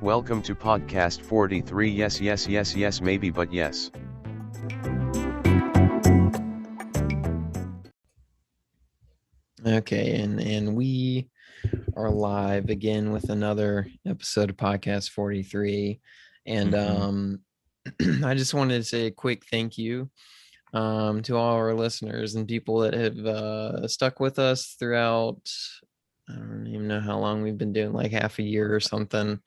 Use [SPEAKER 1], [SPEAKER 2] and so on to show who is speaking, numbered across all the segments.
[SPEAKER 1] Welcome to podcast 43. Yes, yes, yes, yes, maybe, but yes.
[SPEAKER 2] Okay, and we are live again with another episode of podcast 43. And I just wanted to say a quick thank you to all our listeners and people that have stuck with us throughout. I don't even know how long we've been doing, like half a year or something.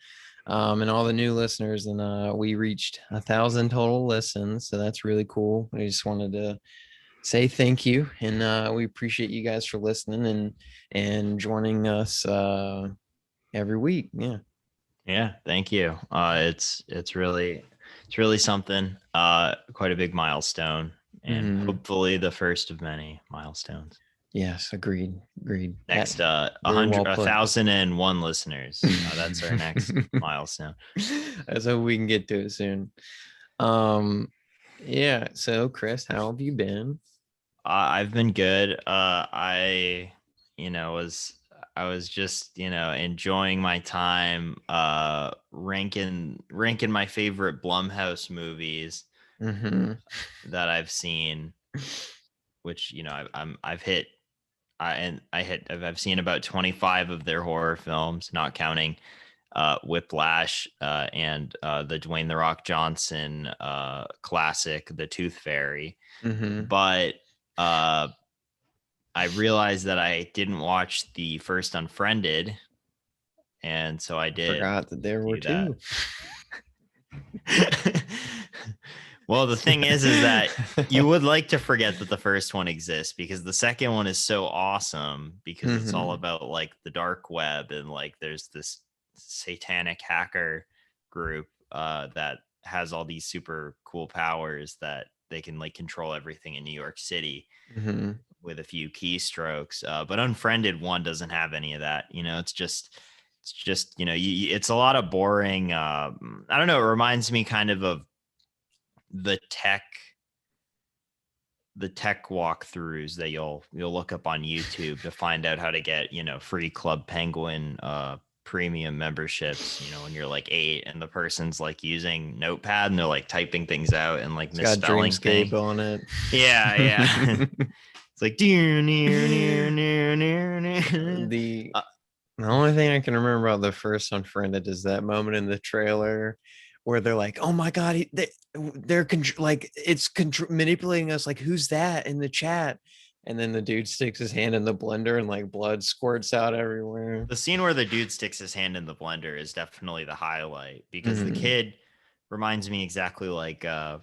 [SPEAKER 2] And all the new listeners, and we reached 1,000 total listens, so that's really cool. I just wanted to say thank you, and we appreciate you guys for listening and joining us every week.
[SPEAKER 3] Yeah, thank you. It's really something. Quite a big milestone, and hopefully the first of many milestones.
[SPEAKER 2] Yes, agreed.
[SPEAKER 3] Next, 1,001 listeners. That's our next milestone.
[SPEAKER 2] Let's hope we can get to it soon. Yeah. So, Chris, how have you been?
[SPEAKER 3] I've been good. I was just enjoying my time ranking my favorite Blumhouse movies that I've seen, which I've seen about 25 of their horror films, not counting Whiplash and the Dwayne "The Rock" Johnson classic, The Tooth Fairy. But I realized that I didn't watch the first Unfriended, and so I did.
[SPEAKER 2] Forgot that there were two.
[SPEAKER 3] Well, the thing is that you would like to forget that the first one exists, because the second one is so awesome, because it's all about like the dark web, and like there's this satanic hacker group that has all these super cool powers that they can like control everything in New York City with a few keystrokes. But Unfriended 1 doesn't have any of that. It's just it's a lot of boring. I don't know. It reminds me kind of the tech walkthroughs that you'll look up on YouTube to find out how to get free Club Penguin premium memberships, when you're like 8 and the person's like using Notepad and they're like typing things out and like misspelling things
[SPEAKER 2] on it.
[SPEAKER 3] Yeah. It's like the
[SPEAKER 2] only thing I can remember about the first Unfriended is that moment in the trailer where they're like, "Oh my god, they're manipulating us. Like, who's that in the chat?" And then the dude sticks his hand in the blender and like blood squirts out everywhere.
[SPEAKER 3] The scene where the dude sticks his hand in the blender is definitely the highlight, because the kid reminds me exactly like of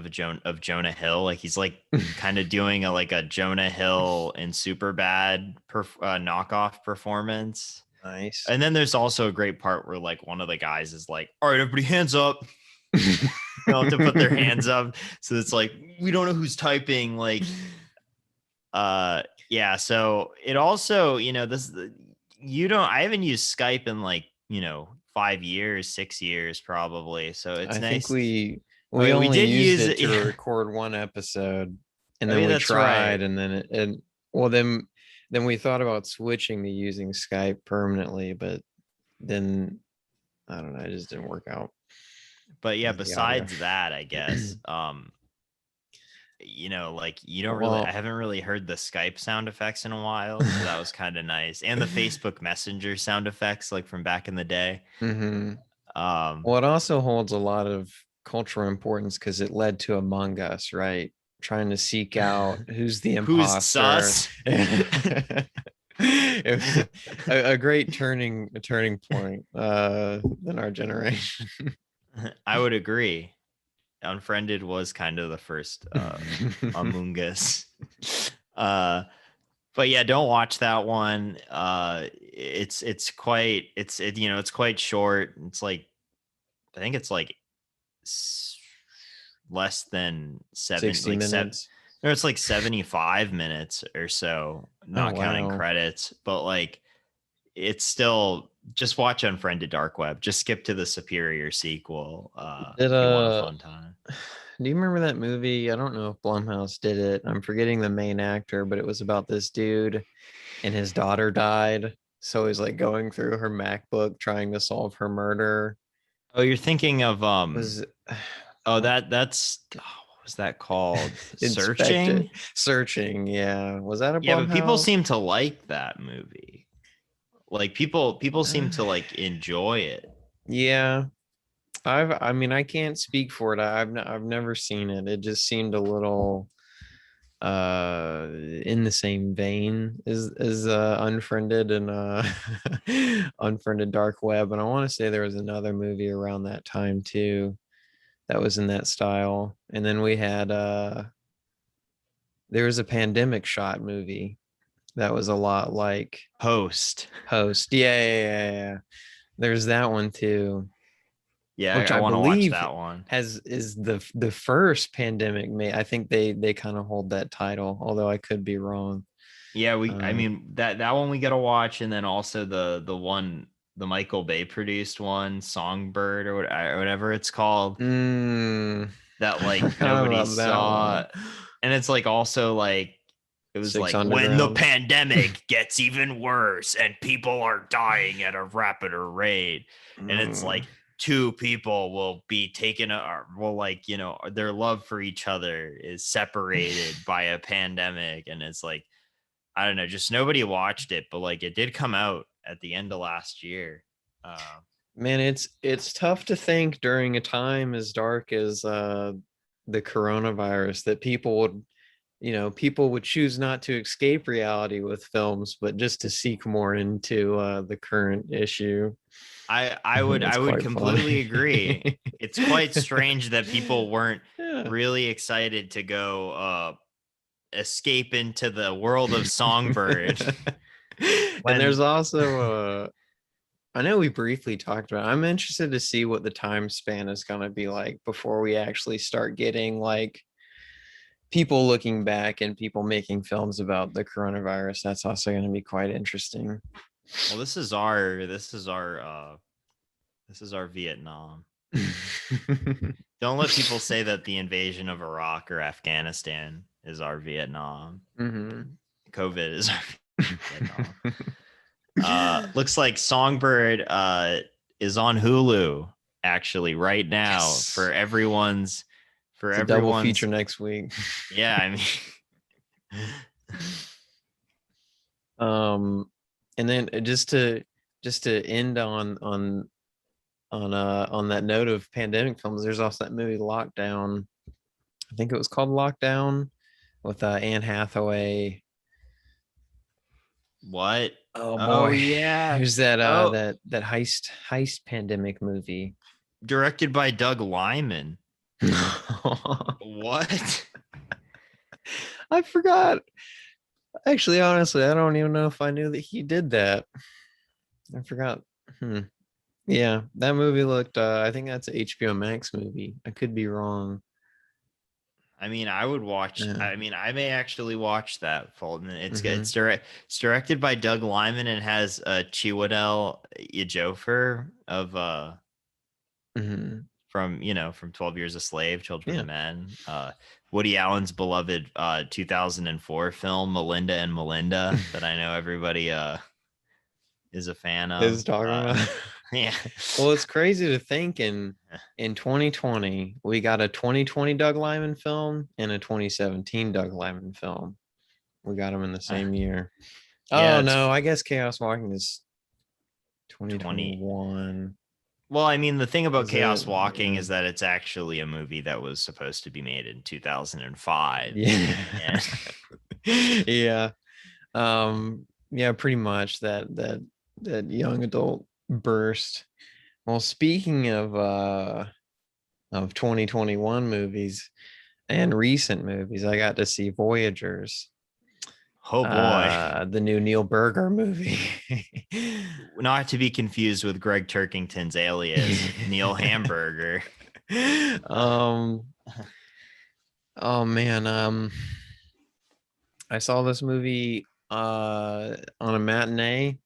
[SPEAKER 3] Jonah Hill. Like he's like kind of doing a Jonah Hill in Superbad knockoff performance.
[SPEAKER 2] Nice.
[SPEAKER 3] And then there's also a great part where like one of the guys is like, "All right, everybody hands up." To put their hands up. So it's like, we don't know who's typing. Like, yeah. So it also, I haven't used Skype in like, 5 years, 6 years probably. So it's nice.
[SPEAKER 2] Think we only used it to record one episode, and then we tried, and then then we thought about switching to using Skype permanently, but then I don't know, it just didn't work out.
[SPEAKER 3] But yeah, besides that, I guess, I haven't really heard the Skype sound effects in a while. So that was kind of nice. And the Facebook Messenger sound effects, like from back in the day.
[SPEAKER 2] Well, it also holds a lot of cultural importance because it led to Among Us, right? Trying to seek out who's the imposter.
[SPEAKER 3] Who's sus?
[SPEAKER 2] It was a great turning point in our generation.
[SPEAKER 3] I would agree. Unfriended was kind of the first Among Us. But yeah, don't watch that one. It's quite short. It's like, I think it's like less than
[SPEAKER 2] 60 minutes.
[SPEAKER 3] It's like 75 minutes or so, not counting credits. But like, it's still, just watch Unfriended Dark Web. Just skip to the superior sequel if you want a fun time.
[SPEAKER 2] Do you remember that movie? I don't know if Blumhouse did it. I'm forgetting the main actor, but it was about this dude and his daughter died. So he's like going through her MacBook trying to solve her murder.
[SPEAKER 3] Oh, you're thinking of
[SPEAKER 2] Was
[SPEAKER 3] oh, what was that called?
[SPEAKER 2] Inspector
[SPEAKER 3] Searching?
[SPEAKER 2] Searching? Yeah, was that a
[SPEAKER 3] Yeah, but people
[SPEAKER 2] Blumhouse?
[SPEAKER 3] seem to like that movie. Like people seem to like enjoy it.
[SPEAKER 2] Yeah, I mean, I can't speak for it. I've never seen it. It just seemed a little in the same vein as Unfriended and Unfriended Dark Web. And I want to say there was another movie around that time too that was in that style. And then we had there was a Pandemic Shot movie that was a lot like
[SPEAKER 3] Host.
[SPEAKER 2] Host. Yeah. There's that one too,
[SPEAKER 3] Yeah,
[SPEAKER 2] which
[SPEAKER 3] I
[SPEAKER 2] I
[SPEAKER 3] want to watch
[SPEAKER 2] believe
[SPEAKER 3] that one.
[SPEAKER 2] is the first pandemic made. I think they kind of hold that title, although I could be wrong.
[SPEAKER 3] Yeah, I mean that one we gotta watch, and then also the one the Michael Bay produced one, Songbird or whatever it's called,
[SPEAKER 2] I
[SPEAKER 3] that like
[SPEAKER 2] forgot
[SPEAKER 3] nobody
[SPEAKER 2] about that
[SPEAKER 3] saw.
[SPEAKER 2] one.
[SPEAKER 3] And it's like also like it was
[SPEAKER 2] Six
[SPEAKER 3] like when the
[SPEAKER 2] Underground.
[SPEAKER 3] pandemic gets even worse and people are dying at a rapider rate, and it's like two people will be taken or will like their love for each other is separated by a pandemic, and it's like I don't know, just nobody watched it, but like it did come out at the end of last year.
[SPEAKER 2] Man, it's tough to think during a time as dark as the coronavirus that people would choose not to escape reality with films, but just to seek more into the current issue.
[SPEAKER 3] I would
[SPEAKER 2] It's
[SPEAKER 3] I would
[SPEAKER 2] quite
[SPEAKER 3] completely agree.
[SPEAKER 2] funny.
[SPEAKER 3] It's quite strange that people weren't
[SPEAKER 2] Yeah.
[SPEAKER 3] really excited to go escape into the world of Songbird.
[SPEAKER 2] And there's
[SPEAKER 3] When
[SPEAKER 2] also I know we briefly talked about it. I'm interested to see what the time span is going to be like before we actually start getting like people looking back and people making films about the coronavirus. That's also going to be quite interesting.
[SPEAKER 3] well, this is our Vietnam. Don't let people say that the invasion of Iraq or Afghanistan is our Vietnam. COVID is our Vietnam. Looks like Songbird is on Hulu actually right now.
[SPEAKER 2] Yes.
[SPEAKER 3] for everyone's
[SPEAKER 2] double feature next week.
[SPEAKER 3] Yeah, I
[SPEAKER 2] mean, and then just to end on that note of pandemic films, there's also that movie Lockdown. I think it was called Lockdown with Anne Hathaway.
[SPEAKER 3] What?
[SPEAKER 2] Oh boy,
[SPEAKER 3] Oh yeah.
[SPEAKER 2] Who's that? That heist pandemic movie,
[SPEAKER 3] directed by Doug Liman. What?
[SPEAKER 2] I forgot. Actually, honestly, I don't even know if I knew that he did that. I forgot. Yeah, that movie looked. I think that's an HBO Max movie. I could be wrong.
[SPEAKER 3] I mean, I would watch.
[SPEAKER 2] Yeah.
[SPEAKER 3] I mean, I may actually watch that. Fulton. It's directed by Doug Liman and has Chiwetel Ejiofor of from 12 Years a Slave, Children of Men. Woody Allen's beloved 2004 film Melinda and Melinda that I know everybody is a fan of.
[SPEAKER 2] Is talking about.
[SPEAKER 3] Yeah.
[SPEAKER 2] Well, it's crazy to think in 2020 we got a 2020 Doug Liman film and a 2017 Doug Liman film. We got them in the same year.
[SPEAKER 3] Yeah,
[SPEAKER 2] Oh no, I guess Chaos Walking is 2021.
[SPEAKER 3] Well, I mean, the thing about
[SPEAKER 2] Is
[SPEAKER 3] Chaos
[SPEAKER 2] it?
[SPEAKER 3] Walking
[SPEAKER 2] Yeah.
[SPEAKER 3] is that it's actually a movie that was supposed to be made in 2005.
[SPEAKER 2] Yeah.
[SPEAKER 3] Yeah.
[SPEAKER 2] Yeah, pretty much that young adult burst. Well, speaking of 2021 movies and recent movies, I got to see Voyagers.
[SPEAKER 3] Oh boy.
[SPEAKER 2] The new Neil Burger movie.
[SPEAKER 3] Not to be confused with Greg Turkington's alias, Neil Hamburger.
[SPEAKER 2] Oh man, I saw this movie on a matinee.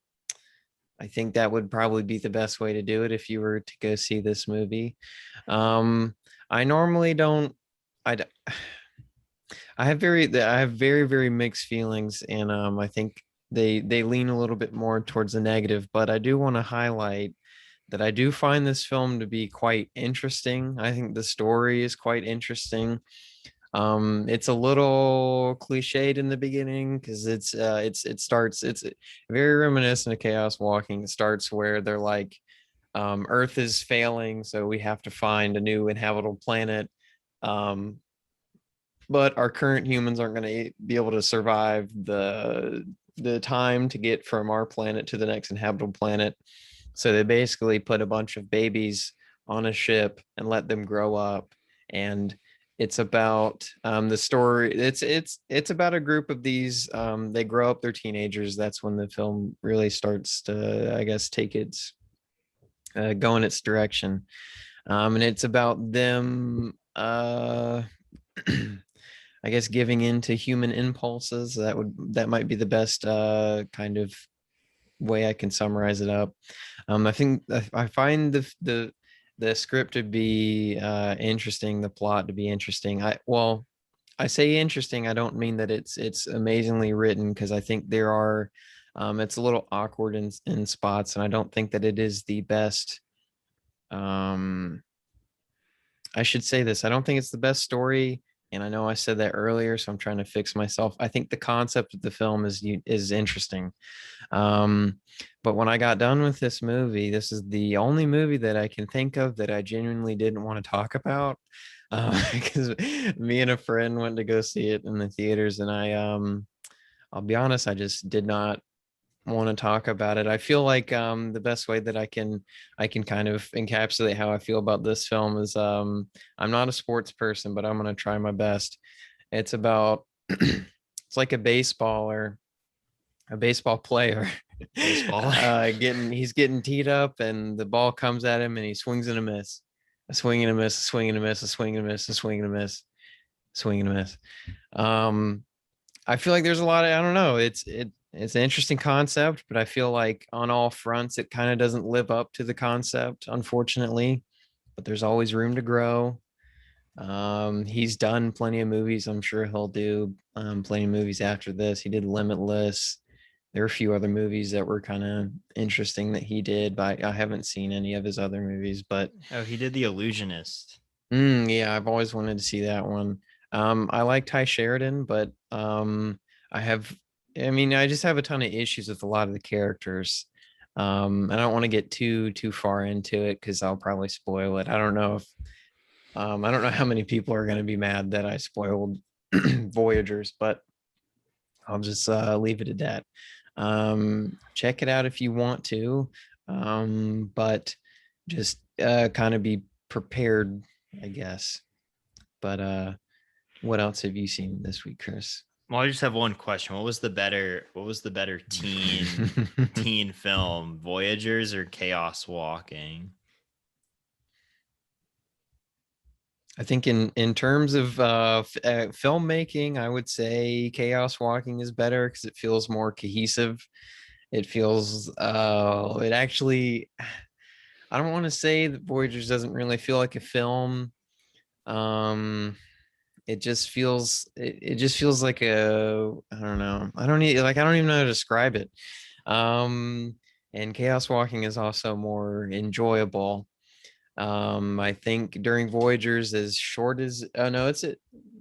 [SPEAKER 2] I think that would probably be the best way to do it if you were to go see this movie. I normally don't. I have very very mixed feelings, and I think they lean a little bit more towards the negative. But I do want to highlight that I do find this film to be quite interesting. I think the story is quite interesting. It's a little cliched in the beginning because it's very reminiscent of Chaos Walking. It starts where they're like, Earth is failing, so we have to find a new inhabitable planet. But our current humans aren't going to be able to survive the time to get from our planet to the next inhabitable planet. So they basically put a bunch of babies on a ship and let them grow up. And it's about the story. It's about a group of these. They grow up, they're teenagers. That's when the film really starts to, I guess, take its go in its direction. And it's about them. I guess giving in to human impulses. That might be the best kind of way I can summarize it up. I think I find the script to be interesting, the plot to be interesting. I say interesting. I don't mean that it's amazingly written, because I think there are it's a little awkward in spots, and I don't think that it is the best. I should say this. I don't think it's the best story. And I know I said that earlier, so I'm trying to fix myself. I think the concept of the film is interesting. But when I got done with this movie, this is the only movie that I can think of that I genuinely didn't want to talk about. Because me and a friend went to go see it in the theaters, and I'll be honest, I just did not want to talk about it. I feel like the best way that I can kind of encapsulate how I feel about this film is I'm not a sports person, but I'm going to try my best. It's about it's like a baseball player he's getting teed up, and the ball comes at him and he swings and a miss, a swing and a miss, a swing and a miss, a swing and a miss, a swing and a miss, swing and a miss. I feel like there's a lot of, I don't know, it's an interesting concept, but I feel like on all fronts it kind of doesn't live up to the concept, unfortunately. But there's always room to grow. He's done plenty of movies. I'm sure he'll do plenty of movies after this. He did Limitless. There are a few other movies that were kind of interesting that he did, but I haven't seen any of his other movies. But
[SPEAKER 3] Oh, he did The Illusionist.
[SPEAKER 2] yeah, I've always wanted to see that one. I like Ty Sheridan, but I have, I mean, I just have a ton of issues with a lot of the characters. I don't want to get too far into it because I'll probably spoil it. I don't know if I don't know how many people are going to be mad that I spoiled Voyagers, but I'll just leave it at that. Check it out if you want to, but just kind of be prepared, I guess. But what else have you seen this week, Chris?
[SPEAKER 3] Well, I just have one question. What was the better teen film, Voyagers or Chaos Walking?
[SPEAKER 2] I think in terms of filmmaking, I would say Chaos Walking is better because it feels more cohesive. It feels it actually, I don't want to say that Voyagers doesn't really feel like a film. It just feels it just feels like a, I don't know. I don't even know how to describe it. And Chaos Walking is also more enjoyable. I think during Voyagers, as short as, oh no,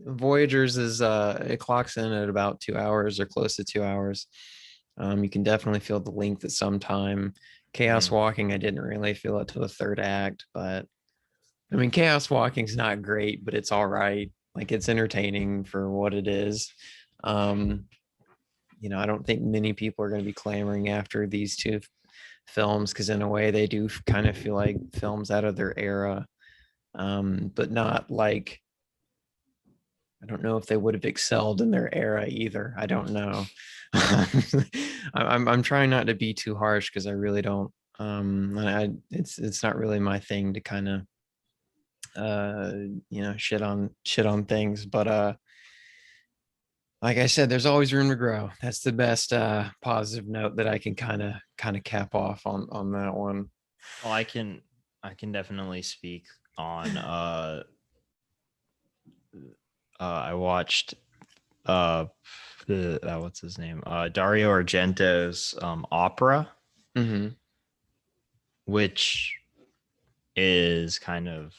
[SPEAKER 2] Voyagers is it clocks in at about 2 hours or close to 2 hours. You can definitely feel the length at some time. Chaos Walking, I didn't really feel it to the third act, but I mean, Chaos Walking's not great, but it's all right. Like, it's entertaining for what it is. I don't think many people are going to be clamoring after these two films because in a way they do kind of feel like films out of their era, but not like, I don't know if they would have excelled in their era either. I don't know. I'm trying not to be too harsh because I really don't. It's not really my thing to kind of shit on things, but like I said, there's always room to grow. That's the best positive note that I can kind of cap off on that one.
[SPEAKER 3] Well, I can definitely speak on I watched what's his name? Dario Argento's Opera.
[SPEAKER 2] Mm-hmm.
[SPEAKER 3] which is kind of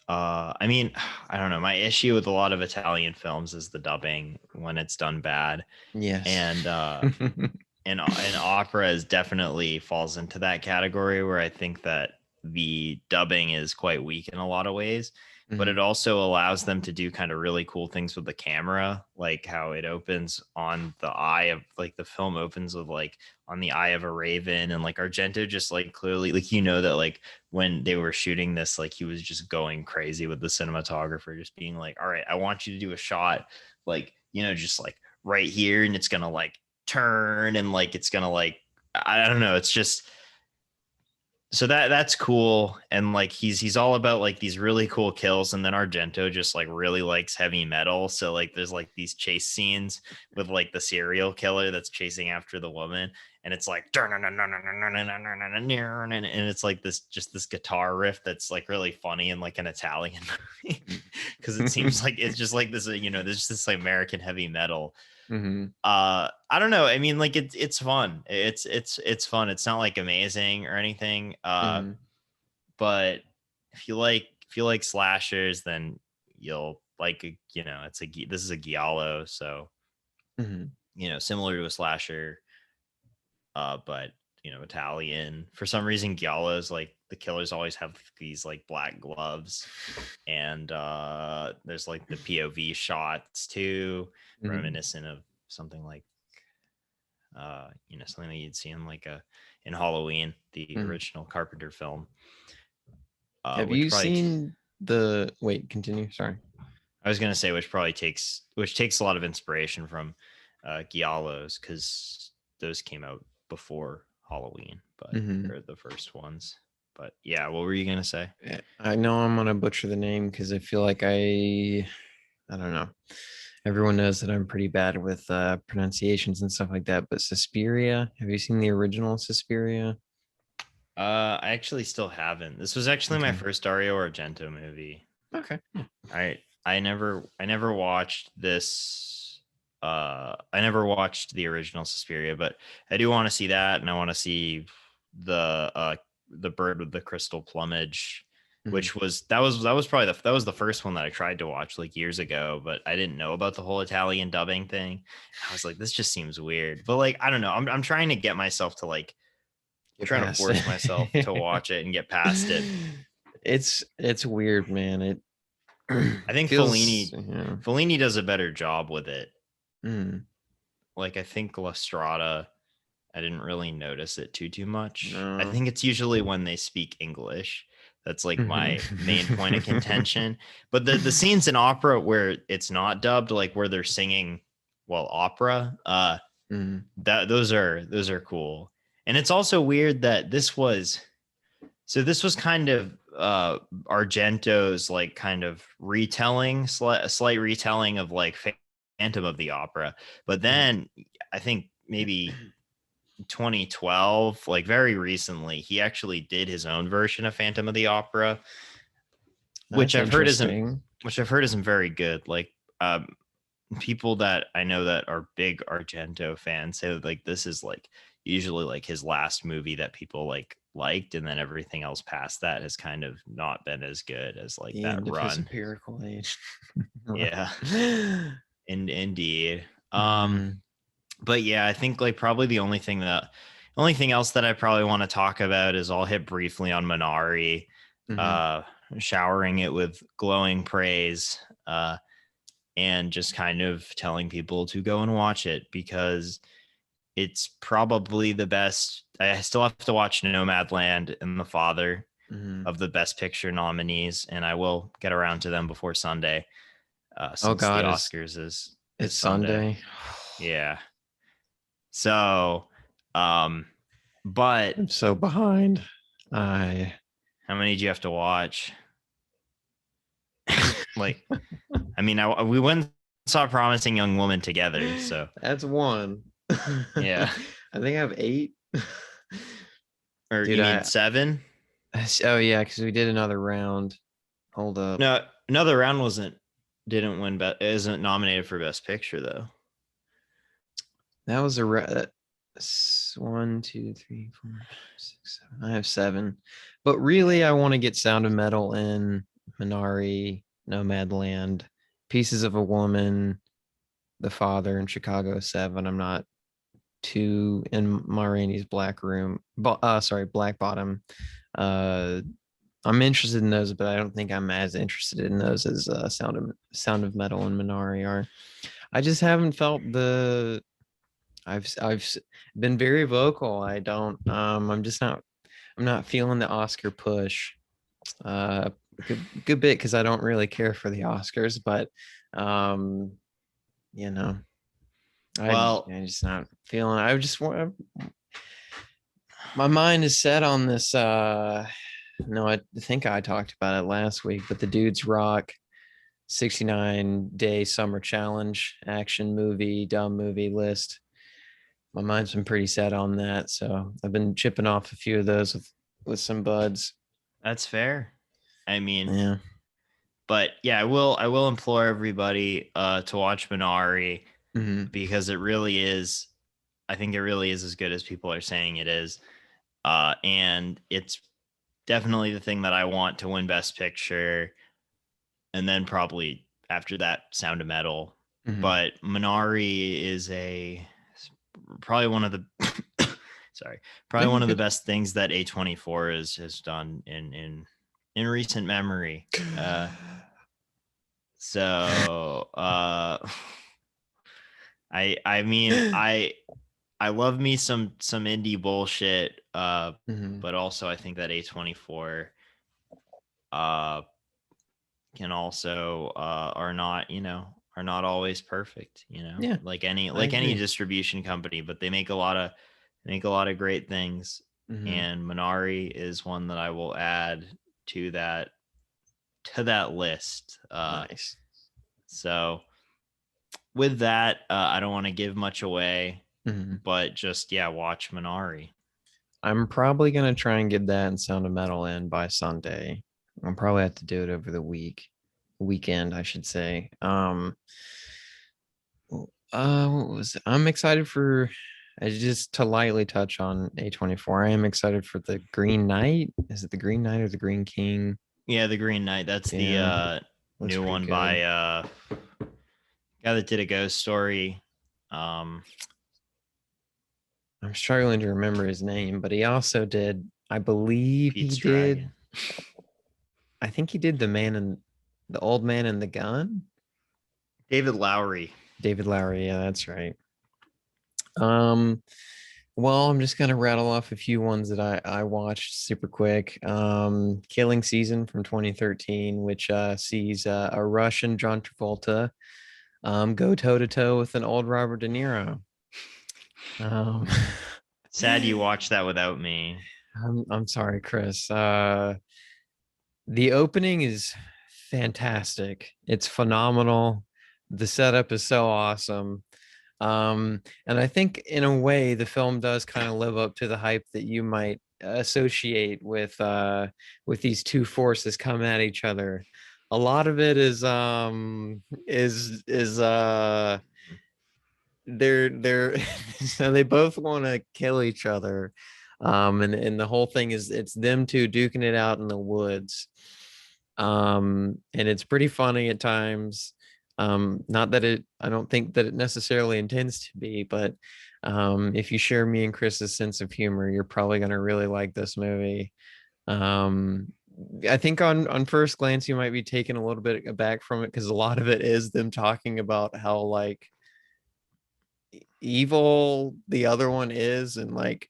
[SPEAKER 3] I mean, I don't know. My issue with a lot of Italian films is the dubbing when it's done bad.
[SPEAKER 2] Yes.
[SPEAKER 3] And and opera is definitely falls into that category where I think that the dubbing is quite weak in a lot of ways, but it also allows them to do kind of really cool things with the camera, like how it opens on the eye of, like, the film opens with like on the eye of a raven, and like Argento just like clearly, like, that like when they were shooting this, like he was just going crazy with the cinematographer, just being like, all right, I want you to do a shot like, just like right here, and it's gonna like turn, and like it's gonna like, I don't know, it's just, so that's cool. And like he's all about like these really cool kills, and then Argento just like really likes heavy metal, so like there's like these chase scenes with like the serial killer that's chasing after the woman, and it's like and it's like this guitar riff that's like really funny in like an Italian movie, because it seems like it's just like this, there's this like American heavy metal. I don't know, I mean, like it's fun, it's fun, it's not like amazing or anything, but if you like slashers, then you'll like, this is a giallo, so similar to a slasher, but Italian. For some reason, giallos, like the killers always have these like black gloves, and there's like the POV shots too, reminiscent of something like something that you'd see in like in Halloween, the original Carpenter film.
[SPEAKER 2] Have you seen the continue, sorry.
[SPEAKER 3] I was gonna say which takes a lot of inspiration from giallos, because those came out before Halloween, but they're the first ones. But yeah, what were you gonna say?
[SPEAKER 2] I know I'm gonna butcher the name because I feel like I don't know. Everyone knows that I'm pretty bad with pronunciations and stuff like that. But Suspiria, have you seen the original Suspiria?
[SPEAKER 3] I actually still haven't. This was actually my first Dario Argento movie.
[SPEAKER 2] Okay.
[SPEAKER 3] I never watched this. I never watched the original Suspiria, but I do want to see that, and I want to see the bird with the crystal plumage, which was probably the first one that I tried to watch like years ago, but I didn't know about the whole Italian dubbing thing. I was like, this just seems weird, but like, I don't know. I'm trying to get myself to like, trying to force myself to watch it and get past it.
[SPEAKER 2] It's weird, man.
[SPEAKER 3] I think Fellini does a better job with it. Like I think La Strada, I didn't really notice it too much. No. I think it's usually when they speak English. That's like my main point of contention. But the scenes in opera where it's not dubbed, like where they're singing opera, those are cool. And it's also weird that this was kind of Argento's like kind of retelling, slight retelling of like Phantom of the Opera. But then I think maybe 2012, like very recently, he actually did his own version of Phantom of the Opera, which I've heard isn't very good. Like people that I know that are big Argento fans say that, like, this is like usually like his last movie that people liked, and then everything else past that has kind of not been as good as like that run. His
[SPEAKER 2] empirical age.
[SPEAKER 3] Yeah. Indeed. But yeah, I think like probably the only thing else that I probably want to talk about is I'll hit briefly on Minari, showering it with glowing praise, and just kind of telling people to go and watch it because it's probably the best. I still have to watch Nomadland and The Father of the Best Picture nominees, and I will get around to them before Sunday. Since the Oscars is Sunday. Yeah. So, but
[SPEAKER 2] I'm so behind.
[SPEAKER 3] How many do you have to watch? Like, I mean, we went and saw Promising Young Woman together, so
[SPEAKER 2] that's one.
[SPEAKER 3] Yeah.
[SPEAKER 2] I think I have 8.
[SPEAKER 3] Or dude, you need 7?
[SPEAKER 2] Oh yeah, because we did another round. Hold up.
[SPEAKER 3] No, another round didn't win, but isn't nominated for Best Picture though.
[SPEAKER 2] That was 1, 2, 3, 4, 5, 6, 7. I have 7, but really, I want to get Sound of Metal in, Minari, Nomadland, Pieces of a Woman, The Father, and Chicago 7. I'm not too in Ma Rainey's Black Room, Black Bottom. I'm interested in those, but I don't think I'm as interested in those as Sound of Metal and Minari are. I just haven't felt the. I've been very vocal. I don't. I'm just not. I'm not feeling the Oscar push. Good bit because I don't really care for the Oscars, but you know, I'm just not feeling. I just want. My mind is set on this. No, I think I talked about it last week, but the Dudes Rock 69-day summer challenge action movie, dumb movie list. My mind's been pretty set on that, so I've been chipping off a few of those with some buds.
[SPEAKER 3] That's fair. I mean,
[SPEAKER 2] yeah.
[SPEAKER 3] But yeah, I will implore everybody to watch Minari because it really is. I think it really is as good as people are saying it is, and it's definitely the thing that I want to win Best Picture, and then probably after that, Sound of Metal. But Minari is probably one of the probably one of the best things that A24 has done in recent memory. I mean I love me some indie bullshit, but also I think that A24 can also are not always perfect,
[SPEAKER 2] Yeah,
[SPEAKER 3] like any distribution company, but they make a lot of great things. And Minari is one that I will add to that list.
[SPEAKER 2] Nice.
[SPEAKER 3] So with that, I don't want to give much away, but just watch Minari.
[SPEAKER 2] I'm probably gonna try and get that and Sound of Metal in by Sunday. I'll probably have to do it over the weekend, I should say. What was it? I'm excited for. Just to lightly touch on A24, I am excited for the Green Knight. Is it the Green Knight or the Green King?
[SPEAKER 3] Yeah, the Green Knight. That's the new one good. By guy that did A Ghost Story.
[SPEAKER 2] I'm struggling to remember his name, but he also did, I believe Pete's Dragon. I think he did the Old Man and the Gun.
[SPEAKER 3] David Lowery.
[SPEAKER 2] Yeah, that's right. Well, I'm just gonna rattle off a few ones that I watched super quick. Killing Season from 2013, which sees a Russian John Travolta go toe to toe with an old Robert De Niro.
[SPEAKER 3] Sad you watched that without me.
[SPEAKER 2] I'm sorry, Chris. The opening is fantastic. It's phenomenal. The setup is so awesome. And I think in a way the film does kind of live up to the hype that you might associate with these two forces coming at each other. A lot of it is they're so they both want to kill each other. And the whole thing is it's them two duking it out in the woods. And it's pretty funny at times. Not that I don't think that it necessarily intends to be, but if you share me and Chris's sense of humor, you're probably going to really like this movie. I think on first glance, you might be taken a little bit aback from it because a lot of it is them talking about how like evil the other one is and like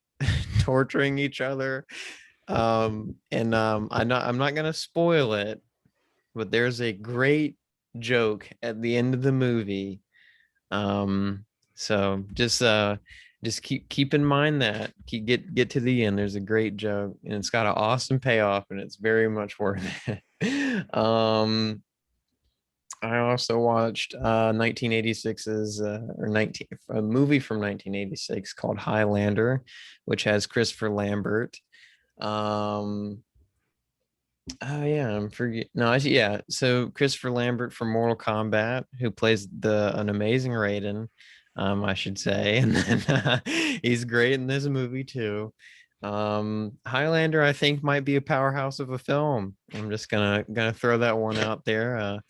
[SPEAKER 2] torturing each other. I'm not going to spoil it, but there's a great joke at the end of the movie. So just keep in mind that get to the end. There's a great joke and it's got an awesome payoff and it's very much worth it. I also watched 1986's a movie from 1986 called Highlander, which has Christopher Lambert. Oh yeah, I'm forget. No, so Christopher Lambert from Mortal Kombat, who plays an amazing Raiden. I should say. And then he's great in this movie too. Highlander, I think, might be a powerhouse of a film. I'm just gonna throw that one out there.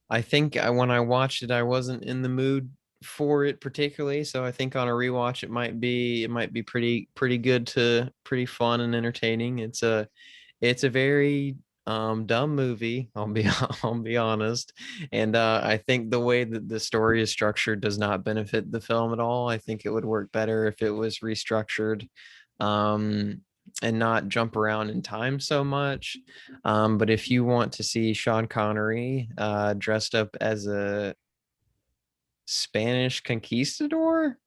[SPEAKER 2] I think when I watched it, I wasn't in the mood for it particularly, so I think on a rewatch it might be pretty good to pretty fun and entertaining. It's a very dumb movie, I'll be honest. And I think the way that the story is structured does not benefit the film at all. I think it would work better if it was restructured, um and not jump around in time so much. But if you want to see Sean Connery dressed up as a Spanish conquistador,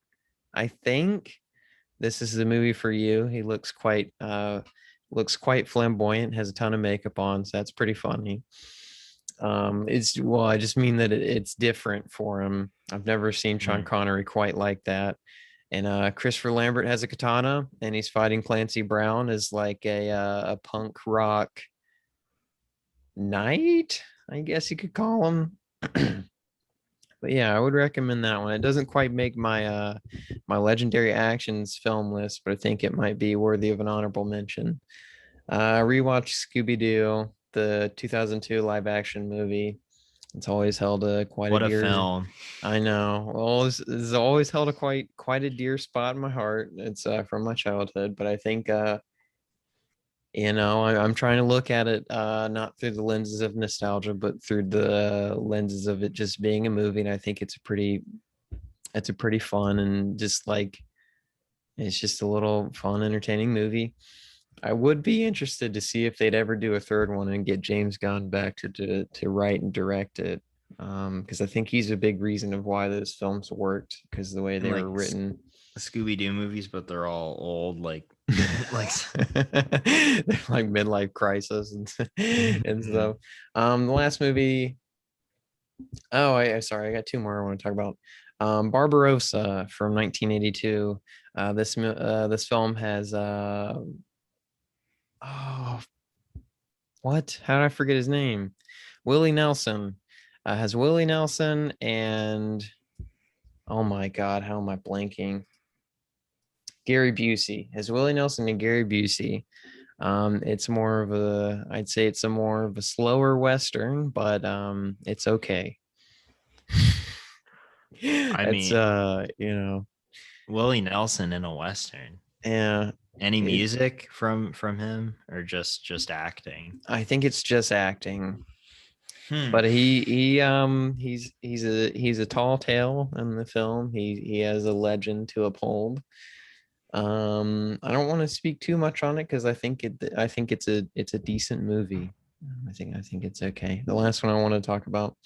[SPEAKER 2] I think this is the movie for you. He looks quite flamboyant, has a ton of makeup on, so that's pretty funny. I just mean that it's different for him. I've never seen Sean Connery quite like that. And Christopher Lambert has a katana, and he's fighting Clancy Brown as like a punk rock knight, I guess you could call him. But yeah, I would recommend that one. It doesn't quite make my legendary actions film list, but I think it might be worthy of an honorable mention. Rewatch Scooby-Doo, the 2002 live action movie. It's always held quite
[SPEAKER 3] What
[SPEAKER 2] a
[SPEAKER 3] a
[SPEAKER 2] dear.
[SPEAKER 3] film.
[SPEAKER 2] I know. Well, it's always held a quite a dear spot in my heart. It's from my childhood, but I think I'm trying to look at it not through the lenses of nostalgia, but through the lenses of it just being a movie. And I think it's a pretty fun and just like it's just a little fun, entertaining movie. I would be interested to see if they'd ever do a third one and get James Gunn back to write and direct it. Because I think he's a big reason of why those films worked, because the way they were written.
[SPEAKER 3] Scooby-Doo movies, but they're all old, like
[SPEAKER 2] they're like midlife crisis and stuff. The last movie. Oh, sorry, I got two more I want to talk about. Barbarosa from 1982. This film has what? How did I forget his name? Willie Nelson. Has Willie Nelson and oh my God, how am I blanking? Gary Busey. Has Willie Nelson and Gary Busey. It's more of I'd say it's a more of a slower Western, but it's okay.
[SPEAKER 3] Willie Nelson in a Western.
[SPEAKER 2] Yeah.
[SPEAKER 3] Any music from him, or just acting?
[SPEAKER 2] I think it's just acting. But he's a tall tale in the film. He has a legend to uphold. I don't want to speak too much on it because I think it's a decent movie. I think it's okay. The last one I want to talk about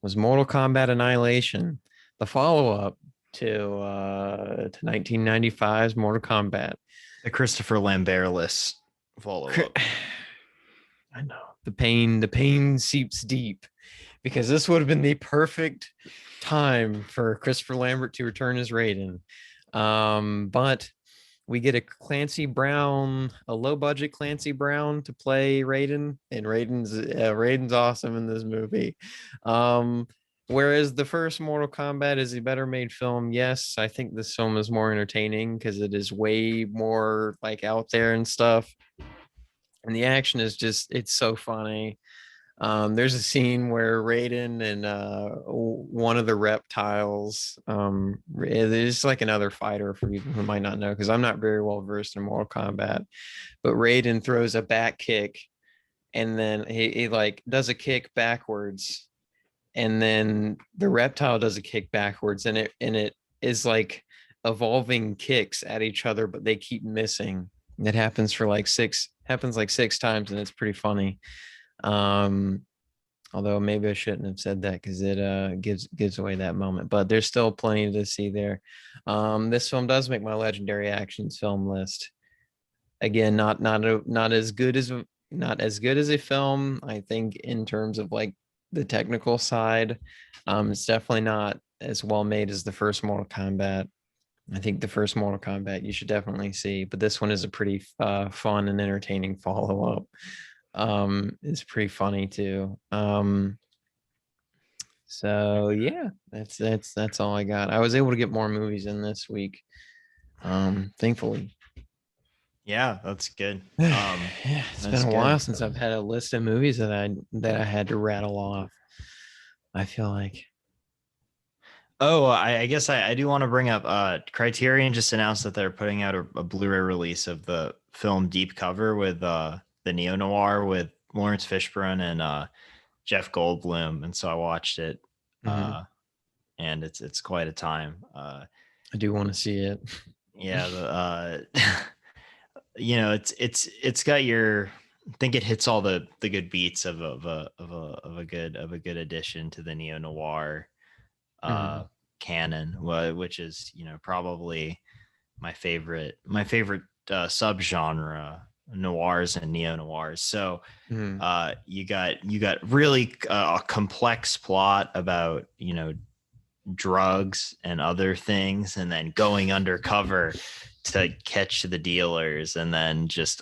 [SPEAKER 2] was Mortal Kombat Annihilation, the follow-up to 1995's Mortal Kombat.
[SPEAKER 3] The Christopher Lambert-less follow-up.
[SPEAKER 2] I know. The pain seeps deep, because this would have been the perfect time for Christopher Lambert to return as Raiden. But we get a low budget Clancy Brown to play Raiden, and Raiden's awesome in this movie. Whereas the first Mortal Kombat is a better made film, yes, I think this film is more entertaining because it is way more like out there and stuff. And the action is it's so funny. There's a scene where Raiden and one of the reptiles, there's like another fighter for people who might not know, because I'm not very well versed in Mortal Kombat, but Raiden throws a back kick, and then he like does a kick backwards, and then the reptile does a kick backwards, and it is like evolving kicks at each other, but they keep missing. It happens like six times, and it's pretty funny. Although maybe I shouldn't have said that, because it gives away that moment, but there's still plenty to see there. This film does make my legendary actions film list. Again, not as good as a film, I think, in terms of like the technical side. It's definitely not as well made as the first Mortal Kombat. I think the first Mortal Kombat you should definitely see, but this one is a pretty fun and entertaining follow-up. It's pretty funny too. So yeah, that's all I got. I was able to get more movies in this week, thankfully.
[SPEAKER 3] Yeah, that's good.
[SPEAKER 2] Yeah, it's
[SPEAKER 3] That's
[SPEAKER 2] been a
[SPEAKER 3] good.
[SPEAKER 2] while since I've had a list of movies that I had to rattle off. I feel like.
[SPEAKER 3] Oh, I guess I do want to bring up Criterion just announced that they're putting out a Blu-ray release of the film Deep Cover with the neo-noir with Lawrence Fishburne and Jeff Goldblum. And so I watched it. And it's quite a time.
[SPEAKER 2] I do want to see it.
[SPEAKER 3] Yeah, the it's got your, I think it hits all the good beats of a good addition to the neo-noir canon, which is probably my favorite subgenre, noirs and neo-noirs. So you got really a complex plot about drugs and other things, and then going undercover to catch the dealers, and then just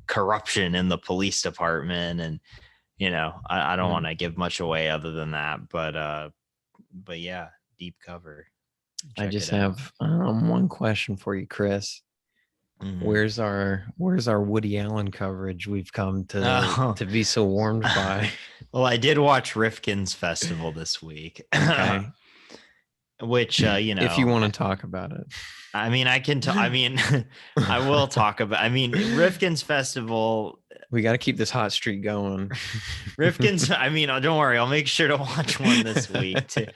[SPEAKER 3] corruption in the police department. And I don't want to give much away other than that, but yeah, Deep Cover.
[SPEAKER 2] I just have one question for you, Chris. Where's our Woody Allen coverage we've come to be so warmed by?
[SPEAKER 3] Well, I did watch Rifkin's festival this week.
[SPEAKER 2] Okay.
[SPEAKER 3] Which
[SPEAKER 2] if you want to talk about it,
[SPEAKER 3] I mean, I can. I mean, I will talk about. I mean, Rifkin's festival.
[SPEAKER 2] We got to keep this hot streak going.
[SPEAKER 3] Rifkin's. I mean, don't worry. I'll make sure to watch one this week too.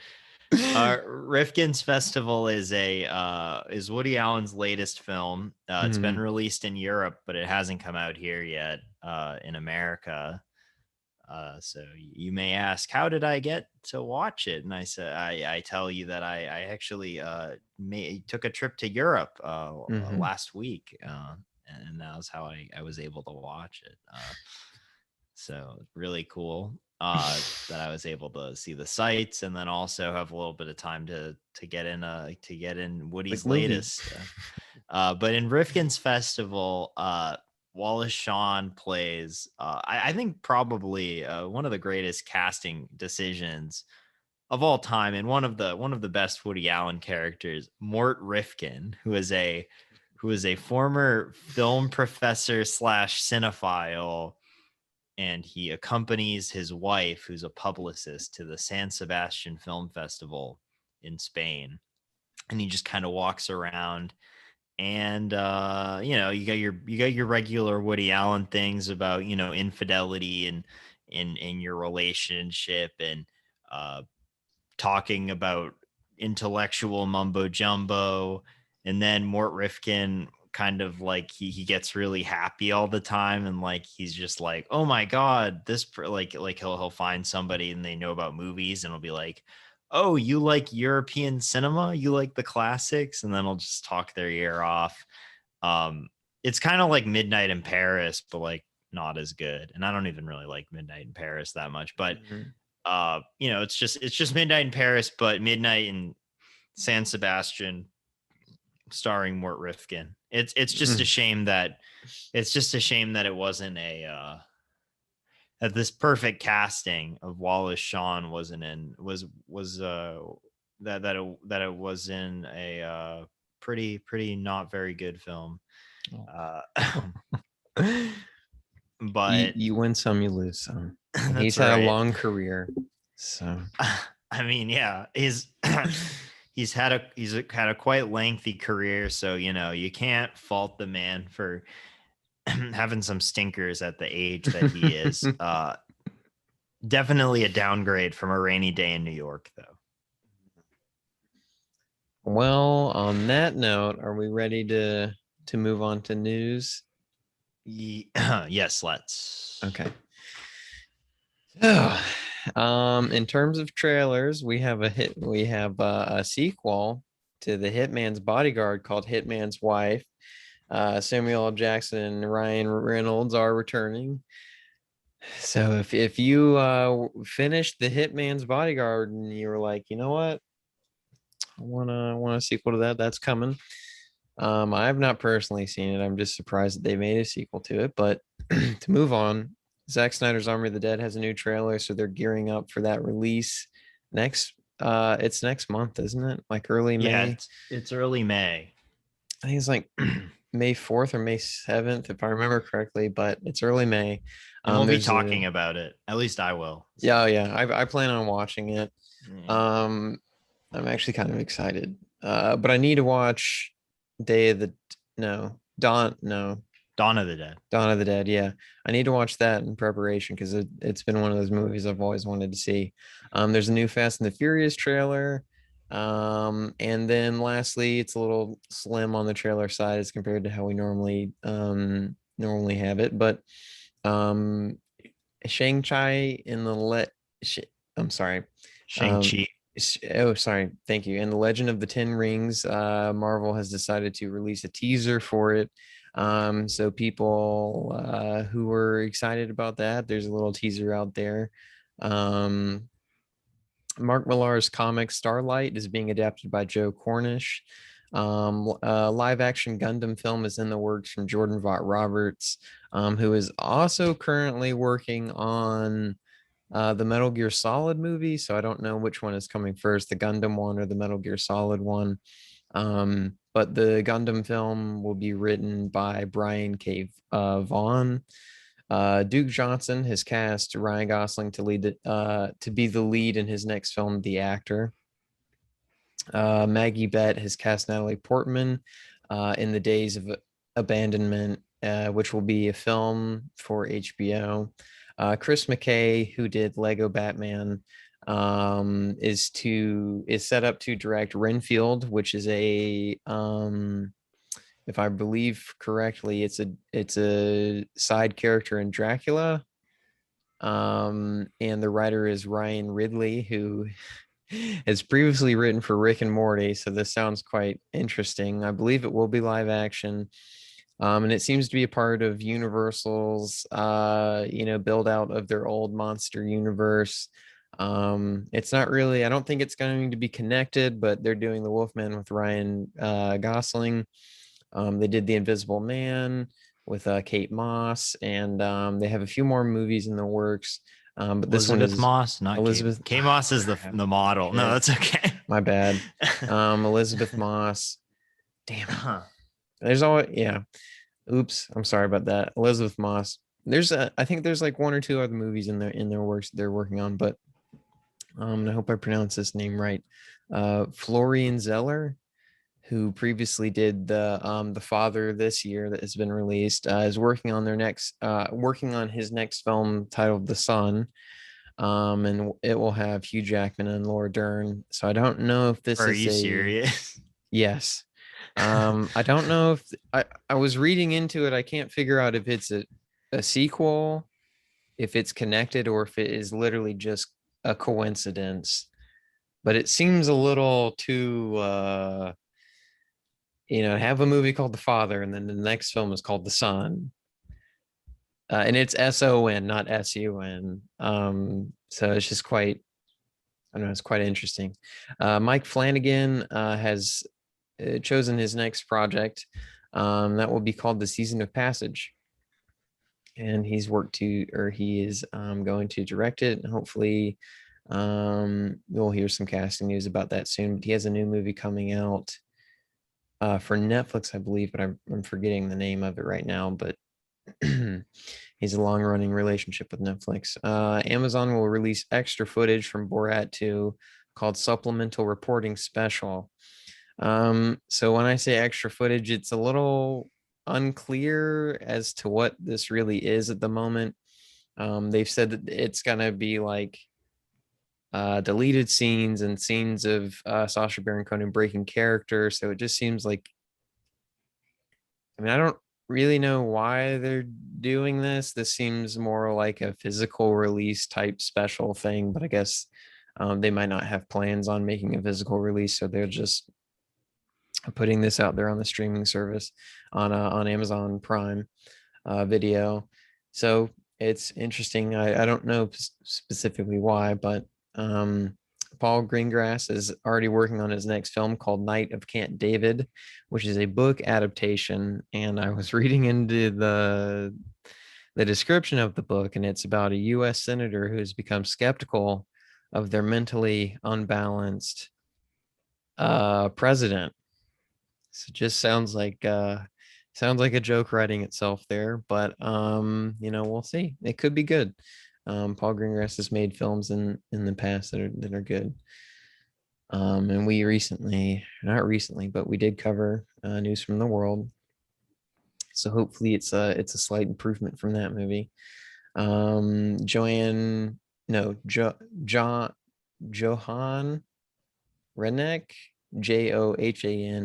[SPEAKER 3] Rifkin's festival is Woody Allen's latest film. It's been released in Europe, but it hasn't come out here yet in America. So you may ask, how did I get to watch it? And I said, I tell you that I actually took a trip to Europe last week, and that was how I was able to watch it. So really cool that I was able to see the sights, and then also have a little bit of time to get in Woody's latest. But in Rifkin's festival, Wallace Shawn plays I think probably one of the greatest casting decisions of all time, and one of the best Woody Allen characters, Mort Rifkin, who is a former film professor / cinephile, and he accompanies his wife, who's a publicist, to the San Sebastian Film Festival in Spain, and he just kind of walks around. And you got your regular Woody Allen things about infidelity and in your relationship, and talking about intellectual mumbo jumbo. And then Mort Rifkin kind of like he gets really happy all the time, and like he's just like, oh my god, this like he'll find somebody and they know about movies, and he'll be like, oh, you like European cinema? You like the classics? And then I'll just talk their ear off. It's kind of like Midnight in Paris, but like not as good. And I don't even really like Midnight in Paris that much, but it's just Midnight in Paris, but Midnight in San Sebastian, starring Mort Rifkin. It's just a shame that it wasn't that this perfect casting of Wallace Shawn wasn't in that it was in a pretty not very good film. But
[SPEAKER 2] you win some, you lose some. He's had a long career, so
[SPEAKER 3] I mean, yeah, he's had a quite lengthy career, so you can't fault the man for having some stinkers at the age that he is. Definitely a downgrade from A Rainy Day in New York, though.
[SPEAKER 2] Well, on that note, are we ready to move on to news?
[SPEAKER 3] Yes, let's.
[SPEAKER 2] Okay. In terms of trailers, we have a sequel to The Hitman's Bodyguard called Hitman's Wife. Samuel L. Jackson and Ryan Reynolds are returning. So if you finished The Hitman's Bodyguard and you were like, you know what, I want a sequel to that, that's coming. I've not personally seen it. I'm just surprised that they made a sequel to it. But to move on, Zack Snyder's Army of the Dead has a new trailer, so they're gearing up for that release It's next month, isn't it? Like early
[SPEAKER 3] Yeah,
[SPEAKER 2] May.
[SPEAKER 3] it's early May.
[SPEAKER 2] I think it's like May 4th or May 7th, if I remember correctly, but it's early May.
[SPEAKER 3] And we'll be
[SPEAKER 2] There's
[SPEAKER 3] talking about it. At least I will.
[SPEAKER 2] Yeah, yeah. I plan on watching it.
[SPEAKER 3] Yeah.
[SPEAKER 2] I'm actually kind of excited. But I need to watch Day of the no Dawn no
[SPEAKER 3] Dawn of the Dead.
[SPEAKER 2] Dawn of the Dead. Yeah, I need to watch that in preparation because it's been one of those movies I've always wanted to see. There's a new Fast and the Furious trailer. And then lastly, it's a little slim on the trailer side as compared to how we normally have it. But um, Shang-Chi in the I'm sorry.
[SPEAKER 3] Shang-Chi.
[SPEAKER 2] Oh, sorry. Thank you. And the Legend of the Ten Rings, Marvel has decided to release a teaser for it. So people who were excited about that, there's a little teaser out there. Mark Millar's comic Starlight is being adapted by Joe Cornish. Live action Gundam film is in the works from Jordan Vaught Roberts, who is also currently working on the Metal Gear Solid movie. So I don't know which one is coming first, the Gundam one or the Metal Gear Solid one. But the Gundam film will be written by Brian K. Vaughan. Duke Johnson has cast Ryan Gosling to be the lead in his next film, The Actor. Maggie Bett has cast Natalie Portman in The Days of Abandonment, which will be a film for HBO. Chris McKay, who did Lego Batman, is set up to direct Renfield, which is if I believe correctly, it's a side character in Dracula. And the writer is Ryan Ridley, who has previously written for Rick and Morty. So this sounds quite interesting. I believe it will be live action. And it seems to be a part of Universal's, build out of their old monster universe. It's not really, I don't think it's going to be connected, but they're doing the Wolfman with Ryan Gosling. They did The Invisible Man with Kate Moss, and they have a few more movies in the works. But this
[SPEAKER 3] Elizabeth
[SPEAKER 2] one is
[SPEAKER 3] Moss, not
[SPEAKER 2] Elizabeth.
[SPEAKER 3] Kate Moss is the model. No, that's okay.
[SPEAKER 2] My bad. Elizabeth Moss. Damn. There's always Oops, I'm sorry about that. Elizabeth Moss. I think there's like one or two other movies in their works they're working on, but I hope I pronounce this name right. Florian Zeller, who previously did the Father this year that has been released, is working on his next film titled The Son. And it will have Hugh Jackman and Laura Dern. So I don't know if this
[SPEAKER 3] Are
[SPEAKER 2] is
[SPEAKER 3] you serious?
[SPEAKER 2] Yes. I don't know if I was reading into it. I can't figure out if it's a sequel, if it's connected, or if it is literally just a coincidence. But it seems a little too have a movie called The Father and then the next film is called The Son. And it's SON, not SUN. So it's just quite, I don't know, it's quite interesting. Mike Flanagan has chosen his next project that will be called The Season of Passage, and he is going to direct it, and hopefully we'll hear some casting news about that soon. But he has a new movie coming out for Netflix, I believe, but I'm forgetting the name of it right now. But he's a long-running relationship with Netflix. Amazon will release extra footage from Borat 2 called Supplemental Reporting Special. So when I say extra footage, it's a little unclear as to what this really is at the moment. They've said that it's gonna be like deleted scenes and scenes of Sacha Baron Cohen breaking character. So it just seems like, I don't really know why they're doing this. This seems more like a physical release type special thing, but I guess they might not have plans on making a physical release, so they're just putting this out there on the streaming service on Amazon Prime Video. So it's interesting. I don't know specifically why, but Paul Greengrass is already working on his next film called Night of Camp David, which is a book adaptation. And I was reading into the description of the book, and it's about a U.S. senator who has become skeptical of their mentally unbalanced president. So it just sounds like a joke writing itself there, but we'll see. It could be good. Paul Greengrass has made films in the past that are good. And we not recently, but we did cover News from the World. So hopefully it's a slight improvement from that movie. Johan Renneck, JohanReneck,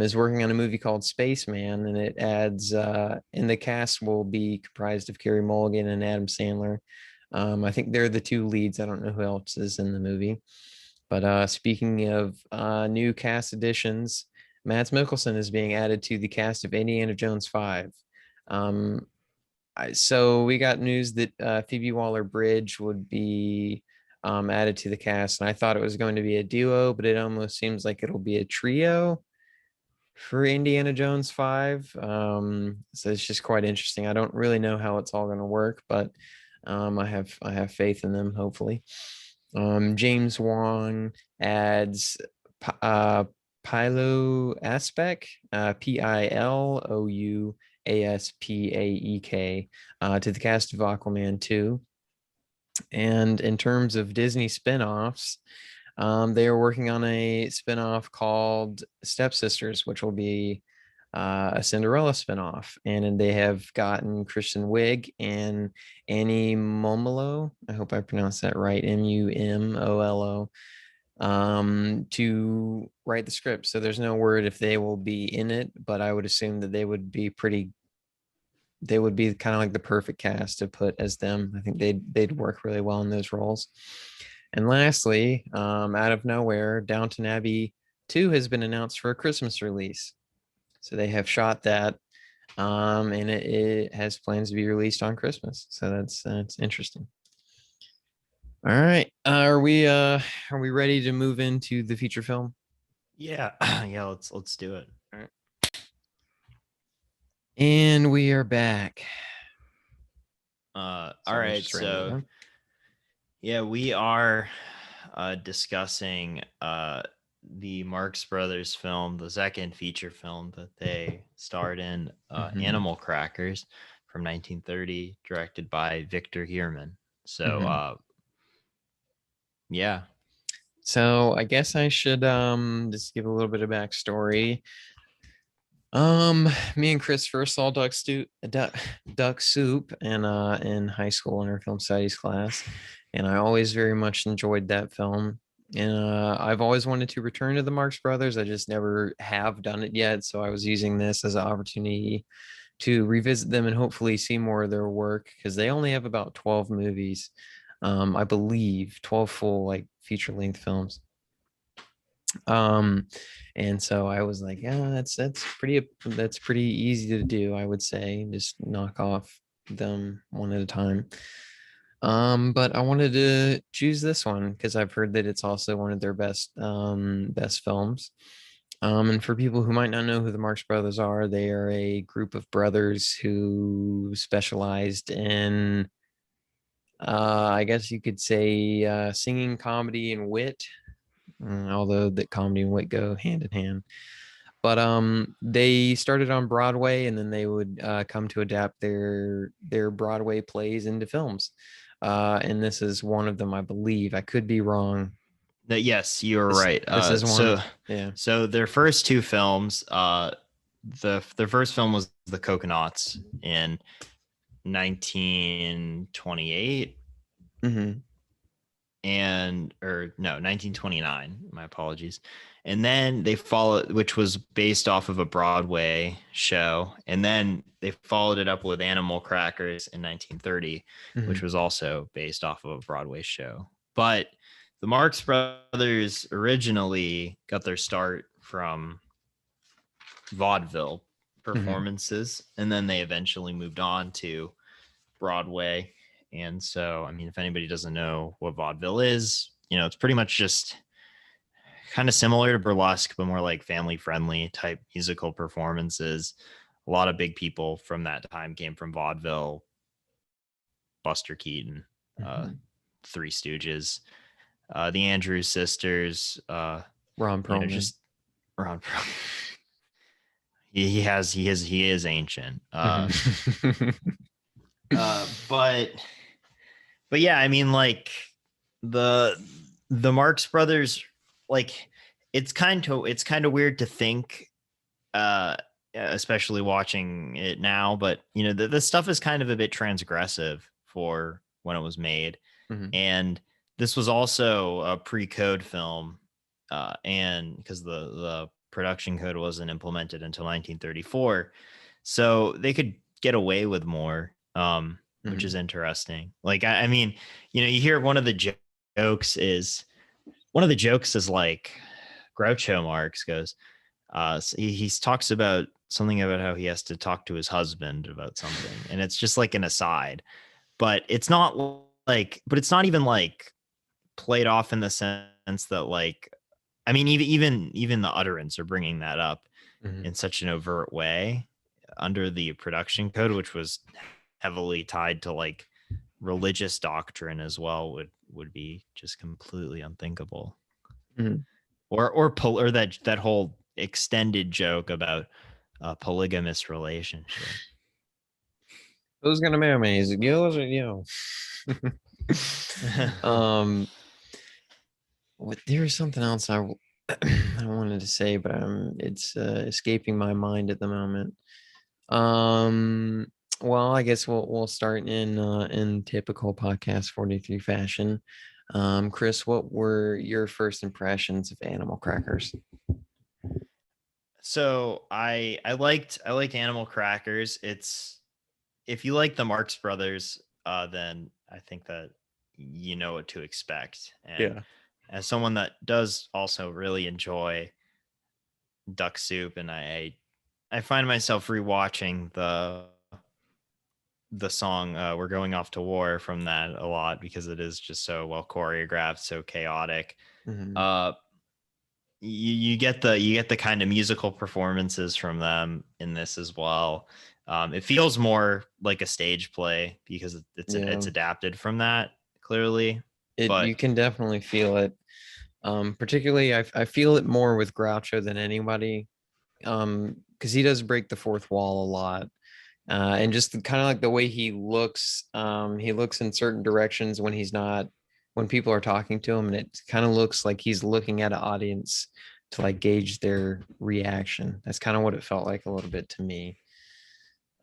[SPEAKER 2] is working on a movie called Spaceman, and it adds and the cast will be comprised of Carey Mulligan and Adam Sandler. I think they're the two leads. I don't know who else is in the movie. But speaking of new cast additions, Mads Mikkelsen is being added to the cast of Indiana Jones 5. So we got news that Phoebe Waller-Bridge would be added to the cast, and I thought it was going to be a duo, but it almost seems like it'll be a trio for Indiana Jones 5. So it's just quite interesting. I don't really know how it's all going to work, but I have faith in them, hopefully. James Wong adds Pilo Aspect, Pilouaspaek, to the cast of Aquaman 2. And in terms of Disney spinoffs, they are working on a spinoff called Stepsisters, which will be a Cinderella spinoff. And they have gotten Kristen Wiig and Annie Mumolo, I hope I pronounced that right, Mumolo, to write the script. So there's no word if they will be in it, but I would assume that they would be kind of like the perfect cast to put as them. I think they'd work really well in those roles. And lastly, out of nowhere, Downton Abbey 2 has been announced for a Christmas release. So they have shot that, and it has plans to be released on Christmas. So that's interesting. All right, are we ready to move into the feature film?
[SPEAKER 3] Yeah, yeah. Let's do it.
[SPEAKER 2] All right. And we are back.
[SPEAKER 3] All right, so yeah, we are discussing the Marx Brothers film, the second feature film that they starred in, Animal Crackers from 1930, directed by Victor Heerman. So yeah.
[SPEAKER 2] So I guess I should just give a little bit of backstory. Me and Chris first saw Duck Soup in high school in our film studies class, and I always very much enjoyed that film. And I've always wanted to return to the Marx Brothers. I just never have done it yet, so I was using this as an opportunity to revisit them and hopefully see more of their work, because they only have about 12 movies, I believe, 12 full like feature-length films. And so I was like, yeah, that's pretty easy to do, I would say. Just knock off them one at a time. But I wanted to choose this one because I've heard that it's also one of their best films. And for people who might not know who the Marx Brothers are, they are a group of brothers who specialized in, I guess you could say, singing, comedy, and wit. Although that comedy and wit go hand in hand. But they started on Broadway, and then they would come to adapt their Broadway plays into films. And this is one of them, I believe. I could be wrong.
[SPEAKER 3] Yes, you're right.
[SPEAKER 2] This is one. Yeah.
[SPEAKER 3] So their first two films, their first film was The Coconuts in 1928.
[SPEAKER 2] Mm-hmm.
[SPEAKER 3] 1929. My apologies. And then they followed, which was based off of a Broadway show, and then they followed it up with Animal Crackers in 1930, which was also based off of a Broadway show. But the Marx Brothers originally got their start from vaudeville performances, and then they eventually moved on to Broadway. And so, I mean, if anybody doesn't know what vaudeville is, it's pretty much just kind of similar to burlesque, but more like family-friendly type musical performances. A lot of big people from that time came from vaudeville. Buster Keaton, Three Stooges, the Andrews sisters,
[SPEAKER 2] Ron
[SPEAKER 3] Ron
[SPEAKER 2] Perlman.
[SPEAKER 3] Perlman. He is ancient. But yeah, I mean, like the Marx Brothers, like it's kind of weird to think, especially watching it now. But you know, the stuff is kind of a bit transgressive for when it was made, and this was also a pre-code film, and because the production code wasn't implemented until 1934, so they could get away with more. Which is interesting. Like, I mean, you know, you hear one of the jokes is like Groucho Marx goes, so he talks about something about how he has to talk to his husband about something. And it's just like an aside, but it's not even like played off in the sense that like, I mean, even the utterance are bringing that up in such an overt way under the production code, which was heavily tied to like religious doctrine as well, would be just completely unthinkable. Or that whole extended joke about a polygamous relationship.
[SPEAKER 2] Who's gonna marry me? Is it you or you? There was something else I wanted to say, but it's escaping my mind at the moment. Well, I guess we'll start in typical podcast 43 fashion. Chris, what were your first impressions of Animal Crackers?
[SPEAKER 3] So I liked Animal Crackers. It's, if you like the Marx Brothers, then I think that you know what to expect. And as someone that does also really enjoy Duck Soup, and I find myself rewatching the song "We're Going Off to War" from that a lot because it is just so well choreographed, so chaotic. You get the kind of musical performances from them in this as well. It feels more like a stage play because it's adapted from that clearly. But
[SPEAKER 2] you can definitely feel it. Particularly, I feel it more with Groucho than anybody, because he does break the fourth wall a lot, and just kind of like the way he looks in certain directions when people are talking to him, and it kind of looks like he's looking at an audience to like gauge their reaction. That's kind of what it felt like a little bit to me.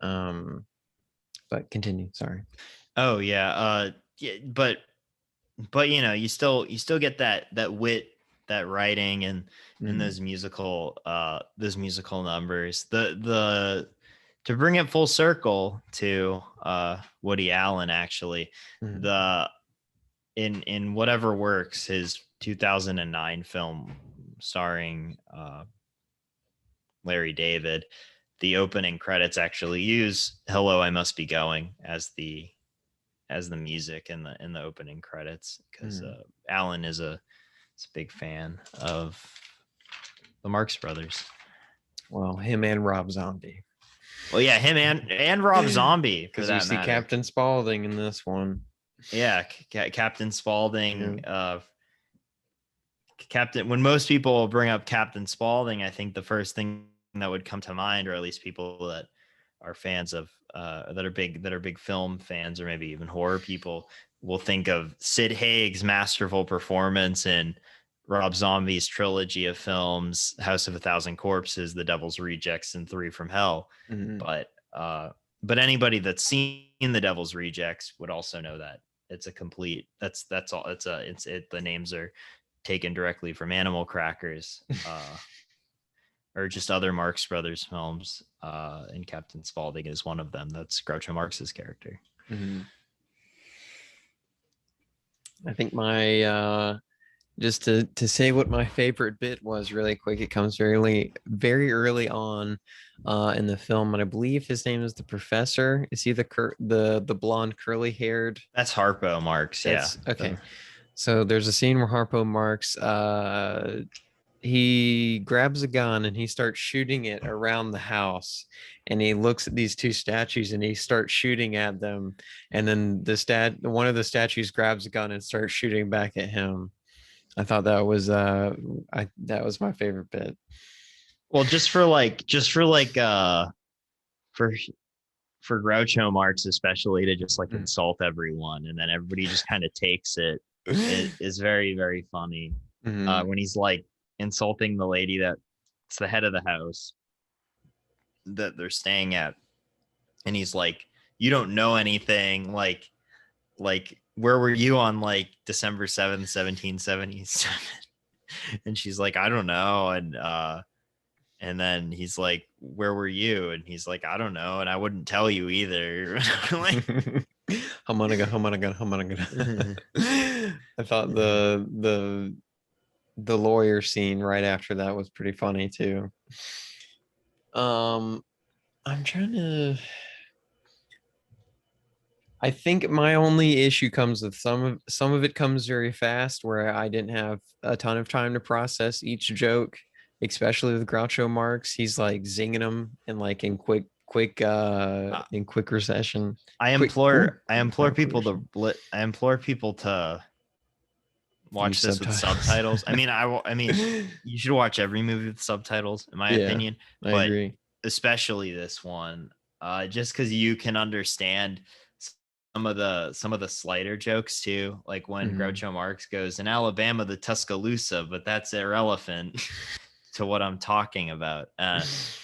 [SPEAKER 2] But continue. Sorry.
[SPEAKER 3] Oh yeah, but you know, you still get that wit, that writing, and those musical numbers. The to bring it full circle to Woody Allen, actually, in Whatever Works, his 2009 film starring Larry David, the opening credits actually use "Hello, I Must Be Going" as the music in the opening credits, because Allen is a big fan of the Marx Brothers.
[SPEAKER 2] Well, him and Rob Zombie.
[SPEAKER 3] Well, yeah, him and Rob Zombie,
[SPEAKER 2] because we see Captain Spaulding in this one.
[SPEAKER 3] Yeah, Captain Spaulding. When most people bring up Captain Spaulding, I think the first thing that would come to mind, or at least people that are fans of that are big film fans, or maybe even horror people, will think of Sid Haig's masterful performance in Rob Zombie's trilogy of films, House of a Thousand Corpses, The Devil's Rejects, and Three from Hell. But anybody that's seen The Devil's Rejects would also know that it's a complete, that's all. The names are taken directly from Animal Crackers, or just other Marx Brothers films, and Captain Spaulding is one of them. That's Groucho Marx's character.
[SPEAKER 2] I think my just to say what my favorite bit was really quick, it comes very early on in the film, and I believe his name is the Professor. Is he the blonde curly haired?
[SPEAKER 3] That's Harpo Marx. Yeah.
[SPEAKER 2] Okay. So there's a scene where Harpo Marx he grabs a gun and he starts shooting it around the house, and he looks at these two statues and he starts shooting at them, and then one of the statues grabs a gun and starts shooting back at him. I thought that was that was my favorite bit.
[SPEAKER 3] Well, for Groucho Marx especially, to just like insult everyone, and then everybody just kind of takes it. It is very, very funny. When he's like insulting the lady that's the head of the house that they're staying at, and he's like, "You don't know anything. Like where were you on like December 7th, 1777?" And she's like, "I don't know." And then he's like, "Where were you?" And he's like, "I don't know, and I wouldn't tell you either." Like,
[SPEAKER 2] hum on a gun. I thought the lawyer scene right after that was pretty funny too. I'm trying to. I think my only issue comes with some of it comes very fast, where I didn't have a ton of time to process each joke, especially with Groucho Marx. He's like zinging them and like in quick recession.
[SPEAKER 3] I implore people to watch this with subtitles. I mean, you should watch every movie with subtitles, in my opinion.
[SPEAKER 2] I agree.
[SPEAKER 3] Especially this one, just because you can understand some of the slighter jokes too, like when Groucho Marx goes, "In Alabama, the Tuscaloosa," but that's irrelevant to what I'm talking about. That's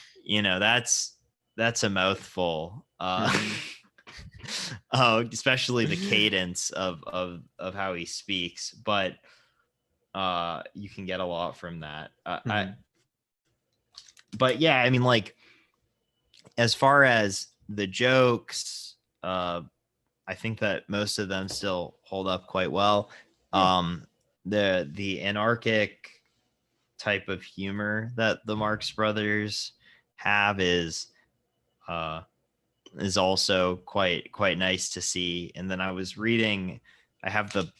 [SPEAKER 3] a mouthful. Especially the cadence of how he speaks, but you can get a lot from that. But yeah, I mean, like, as far as the jokes, I think that most of them still hold up quite well. The anarchic type of humor that the Marx Brothers have is also quite nice to see. And then I was reading, I have the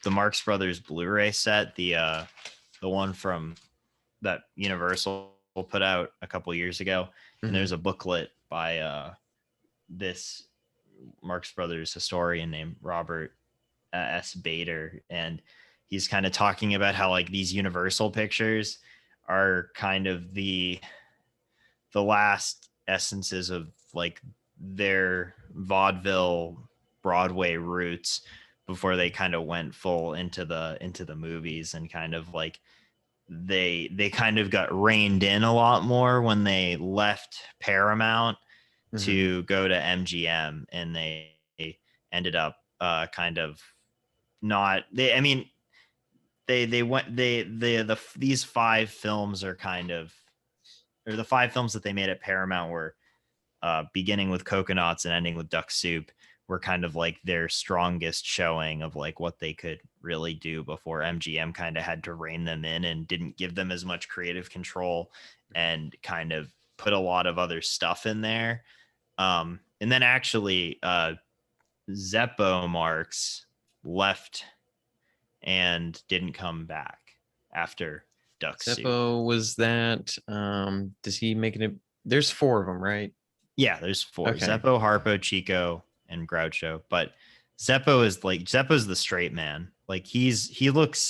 [SPEAKER 3] Marx Brothers Blu-ray set, the one from that Universal put out a couple years ago, and there's a booklet by this Marx Brothers historian named Robert S. Bader, and he's kind of talking about how like these Universal pictures are kind of the last essences of like their vaudeville Broadway roots before they kind of went full into the movies, and kind of like they kind of got reined in a lot more when they left Paramount to go to MGM, and they ended up kind of not these 5 films are kind of, or the 5 films that they made at Paramount were beginning with Coconuts and ending with Duck Soup, were kind of like their strongest showing of like what they could really do before MGM kind of had to rein them in and didn't give them as much creative control and kind of put a lot of other stuff in there. And then actually Zeppo Marx left and didn't come back after Duck Soup.
[SPEAKER 2] Zeppo was that, does he make it? There's 4 of them, right?
[SPEAKER 3] Yeah, there's 4. Okay. Zeppo, Harpo, Chico, and Groucho. But Zeppo's the straight man. Like he doesn't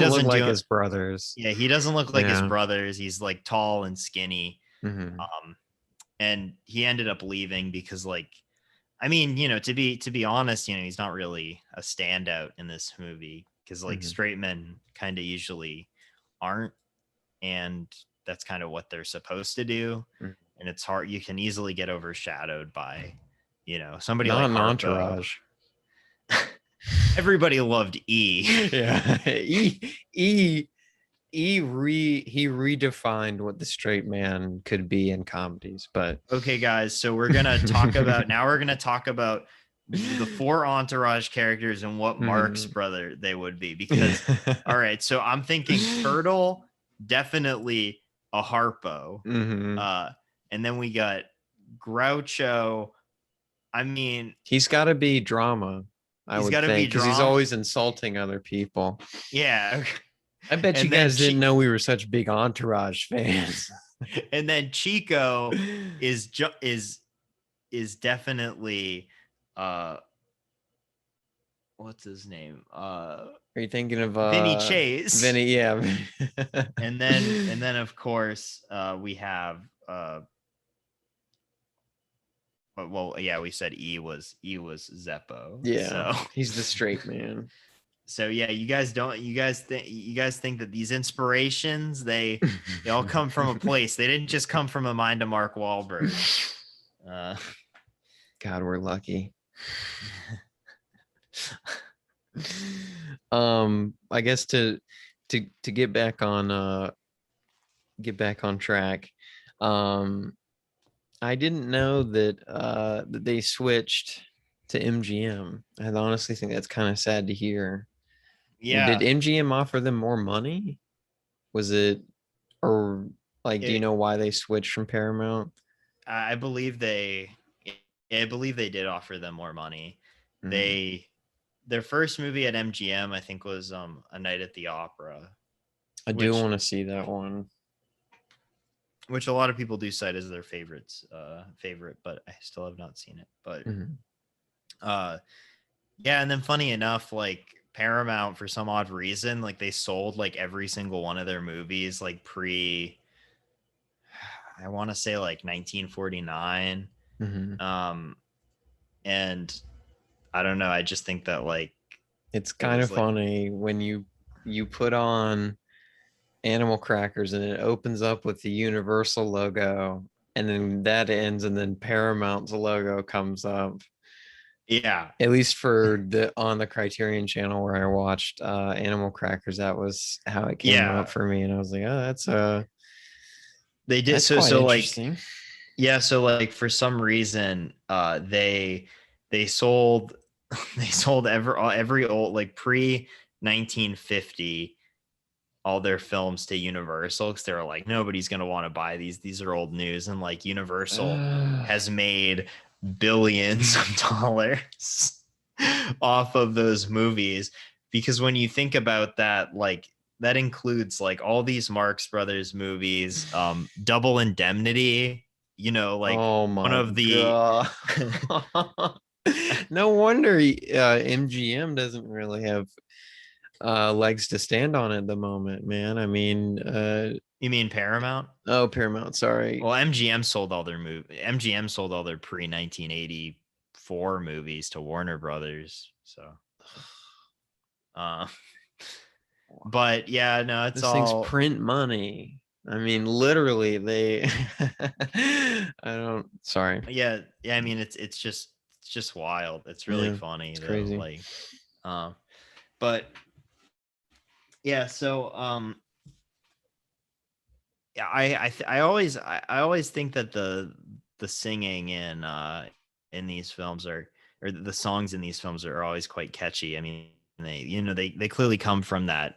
[SPEAKER 3] look like his brothers. Yeah, he doesn't look like his brothers. He's like tall and skinny. And he ended up leaving because, like, I mean, to be honest, he's not really a standout in this movie, because like straight men kind of usually aren't, and that's kind of what they're supposed to do. And it's hard. You can easily get overshadowed by, somebody like Harpo. Entourage. Everybody loved E.
[SPEAKER 2] Yeah. He redefined what the straight man could be in comedies. But
[SPEAKER 3] okay, guys, so we're gonna talk about the 4 Entourage characters and what Marx brother they would be, because all right, so I'm thinking Turtle, definitely a Harpo, and then we got Groucho. I mean,
[SPEAKER 2] he's got to be drama. I would think, because he's always insulting other people.
[SPEAKER 3] Yeah.
[SPEAKER 2] I bet you
[SPEAKER 3] And then
[SPEAKER 2] guys didn't know we were such big Entourage fans.
[SPEAKER 3] and then Chico is definitely what's his name?
[SPEAKER 2] Are you thinking of
[SPEAKER 3] Vinny Chase.
[SPEAKER 2] Vinny, yeah.
[SPEAKER 3] and then of course we have well, yeah, we said E was Zeppo.
[SPEAKER 2] Yeah,
[SPEAKER 3] so
[SPEAKER 2] he's the straight man.
[SPEAKER 3] So yeah, you guys think that these inspirations they all come from a place. They didn't just come from a mind of Mark Wahlberg.
[SPEAKER 2] God, we're lucky. I guess to get back on track. I didn't know that that they switched to MGM. I honestly think that's kind of sad to hear.
[SPEAKER 3] Yeah.
[SPEAKER 2] Did MGM offer them more money? Was it, or like, do you know why they switched from Paramount?
[SPEAKER 3] I believe they did offer them more money. Their first movie at MGM, I think, was A Night at the Opera.
[SPEAKER 2] I do want to see that one.
[SPEAKER 3] Which a lot of people do cite as their favorite, but I still have not seen it. But yeah, and then funny enough, like Paramount, for some odd reason, like they sold like every single one of their movies like pre, I want to say like 1949. And I don't know, I just think that like
[SPEAKER 2] it's kind of funny when you put on Animal Crackers and it opens up with the Universal logo, and then that ends, and then Paramount's logo comes up.
[SPEAKER 3] Yeah,
[SPEAKER 2] at least for on the Criterion channel where I watched Animal Crackers, that was how it came up for me, and I was like, oh, that's
[SPEAKER 3] they did
[SPEAKER 2] so
[SPEAKER 3] like, yeah, so like for some reason they sold every old like pre 1950 all their films to Universal, because they were like, nobody's gonna want to buy these are old news, and like Universal has made billions of dollars off of those movies, because when you think about that, like that includes like all these Marx Brothers movies, Double Indemnity, you know, like one of the
[SPEAKER 2] no wonder MGM doesn't really have legs to stand on at the moment, man. I mean,
[SPEAKER 3] you mean Paramount?
[SPEAKER 2] Oh, Paramount, sorry.
[SPEAKER 3] Well, MGM sold all their pre 1984 movies to Warner Brothers, so but yeah, no, it's
[SPEAKER 2] this
[SPEAKER 3] all
[SPEAKER 2] thing's print money. I mean, literally, they I don't, sorry.
[SPEAKER 3] Yeah, I mean, it's just wild. It's really funny.
[SPEAKER 2] It's crazy.
[SPEAKER 3] Like but yeah, so yeah, I always think that the singing in these films or the songs in these films are always quite catchy. I mean, they clearly come from that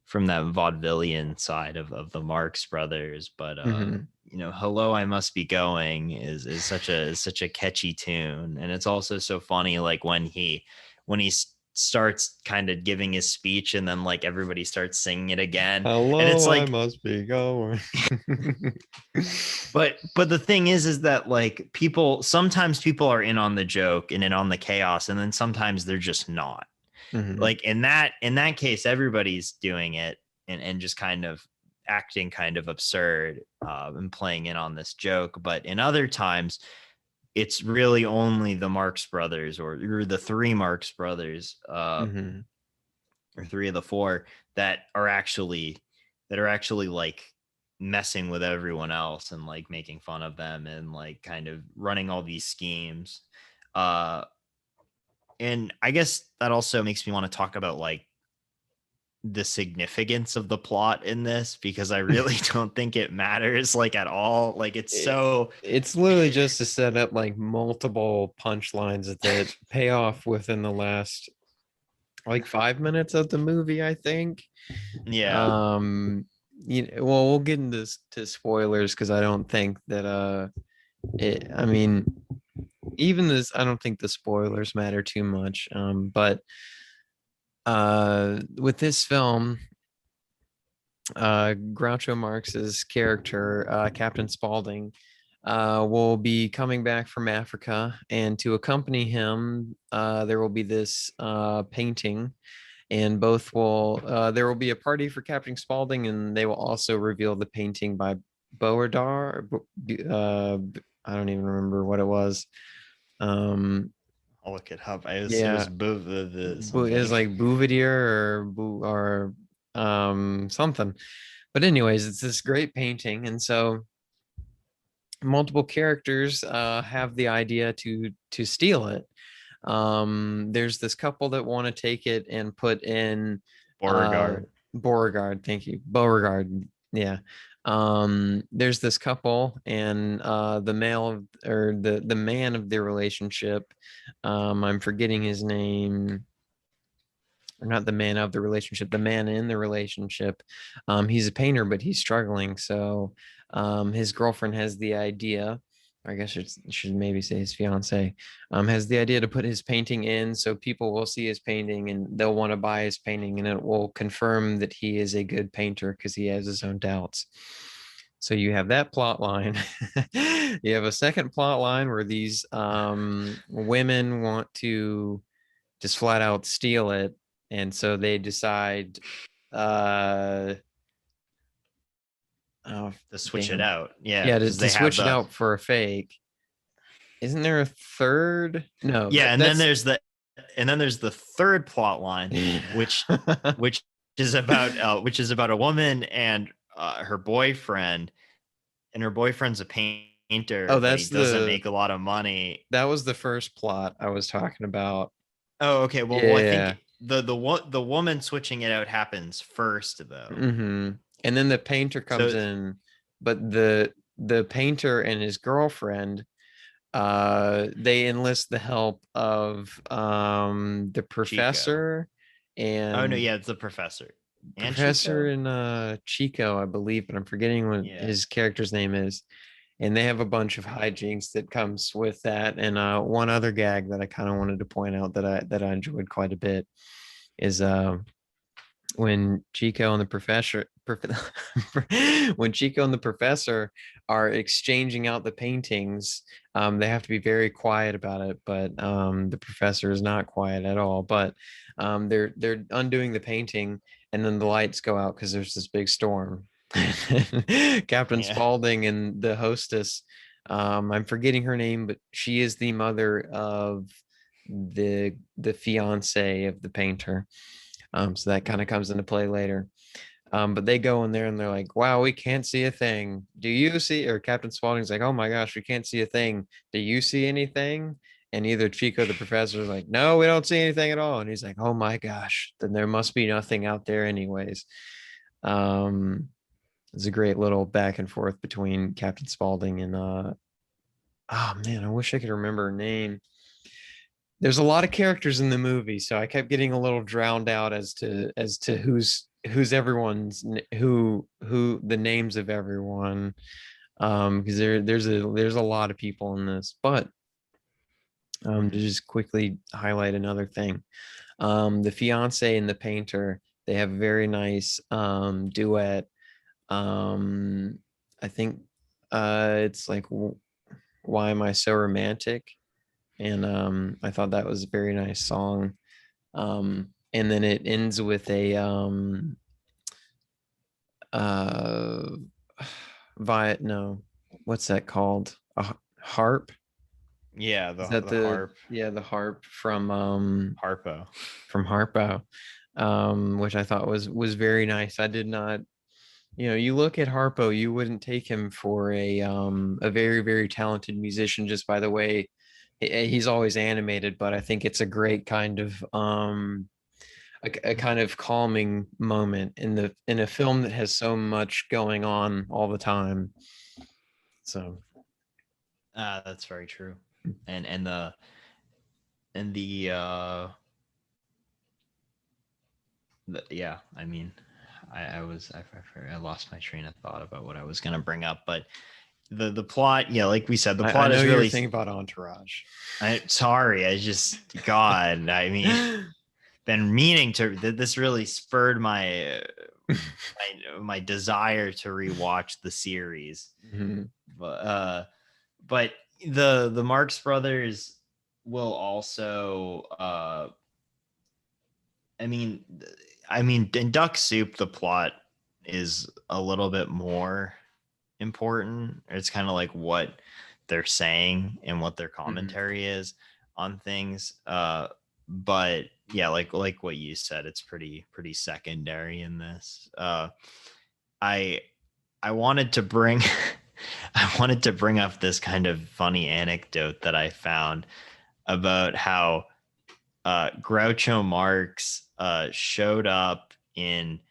[SPEAKER 3] vaudevillian side of the Marx Brothers, but Hello, I Must Be Going is such a catchy tune, and it's also so funny, like when he starts kind of giving his speech, and then like everybody starts singing it again.
[SPEAKER 2] Hello,
[SPEAKER 3] and it's like,
[SPEAKER 2] I must be going.
[SPEAKER 3] but the thing is that like sometimes people are in on the joke and in on the chaos, and then sometimes they're just not. Like in that case, everybody's doing it and just kind of acting kind of absurd and playing in on this joke. But in other times, it's really only the Marx Brothers or the three Marx Brothers or three of the four that are actually like messing with everyone else and like making fun of them and like kind of running all these schemes. And I guess that also makes me want to talk about like the significance of the plot in this, because I really don't think it matters like at all. Like it's
[SPEAKER 2] literally just to set up like multiple punchlines that pay off within the last like 5 minutes of the movie, I think.
[SPEAKER 3] Yeah.
[SPEAKER 2] We'll get into spoilers, because I don't think that I mean, even this, I don't think the spoilers matter too much. But with this film, Groucho Marx's character, Captain Spaulding, will be coming back from Africa, and to accompany him, there will be this painting, and both will there will be a party for Captain Spaulding, and they will also reveal the painting by Beauregard. I don't even remember what it was.
[SPEAKER 3] I'll look it up. It was
[SPEAKER 2] Yeah.
[SPEAKER 3] the
[SPEAKER 2] It was like Bouvier or something. But anyways, it's this great painting, and so multiple characters have the idea to steal it. There's this couple that want to take it and put in Beauregard, thank you. Beauregard. Yeah. There's this couple, and the male or the man of their relationship, I'm forgetting his name, or not the man of the relationship, the man in the relationship. He's a painter, but he's struggling. So his girlfriend has the idea, or I guess it should maybe say his fiance, has the idea to put his painting in, so people will see his painting and they'll want to buy his painting, and it will confirm that he is a good painter because he has his own doubts. So you have that plot line. You have a second plot line where these women want to just flat out steal it, and so they decide
[SPEAKER 3] to switch it out. Yeah,
[SPEAKER 2] to switch it out for a fake. Isn't there a third? No.
[SPEAKER 3] Yeah, and then there's the third plot line, which is about a woman and her boyfriend, and her boyfriend's a painter.
[SPEAKER 2] Oh,
[SPEAKER 3] but he doesn't make a lot of money.
[SPEAKER 2] That was the first plot I was talking about.
[SPEAKER 3] Oh, okay. Well, I think the woman switching it out happens first, though.
[SPEAKER 2] Mm-hmm. And then the painter comes in, but the painter and his girlfriend, they enlist the help of the professor
[SPEAKER 3] Chico.
[SPEAKER 2] and
[SPEAKER 3] it's the professor. And
[SPEAKER 2] Professor Chico? And Chico, I believe, but I'm forgetting what his character's name is. And they have a bunch of hijinks that comes with that. And one other gag that I kind of wanted to point out that I enjoyed quite a bit is when Chico and the professor are exchanging out the paintings, they have to be very quiet about it, but the professor is not quiet at all. But they're undoing the painting, and then the lights go out because there's this big storm. Captain Spaulding and the hostess, I'm forgetting her name, but she is the mother of the fiance of the painter. So that kind of comes into play later. But they go in there and they're like, wow, we can't see a thing. Do you see? Or Captain Spaulding's like, oh my gosh, we can't see a thing. Do you see anything? And either Chico, the professor, is like, no, we don't see anything at all. And he's like, oh my gosh, then there must be nothing out there anyways. It's a great little back and forth between Captain Spaulding and oh man, I wish I could remember her name. There's a lot of characters in the movie, so I kept getting a little drowned out as to who's everyone's who the names of everyone, because there's a lot of people in this. But to just quickly highlight another thing, the fiance and the painter, they have a very nice duet. I think it's like, why am I so romantic? And I thought that was a very nice song. And then it ends with a what's that called? A harp?
[SPEAKER 3] Yeah, the harp.
[SPEAKER 2] Yeah, the harp from
[SPEAKER 3] Harpo.
[SPEAKER 2] From Harpo, which I thought was very nice. I did not, you look at Harpo, you wouldn't take him for a very, very talented musician just by the way he's always animated, but I think it's a great kind of a kind of calming moment in a film that has so much going on all the time. So
[SPEAKER 3] that's very true. And the yeah, I mean, I lost my train of thought about what I was going to bring up, but the plot, like we said, the plot is really
[SPEAKER 2] thinking about Entourage.
[SPEAKER 3] God, I mean, been meaning to. This really spurred my my desire to rewatch the series.
[SPEAKER 2] Mm-hmm.
[SPEAKER 3] But the Marx Brothers will also. I mean, in Duck Soup, the plot is a little bit more important. It's kind of like what they're saying and what their commentary is on things. But yeah, like what you said, it's pretty secondary in this. I wanted to bring I wanted to bring up this kind of funny anecdote that I found about how Groucho Marx showed up in.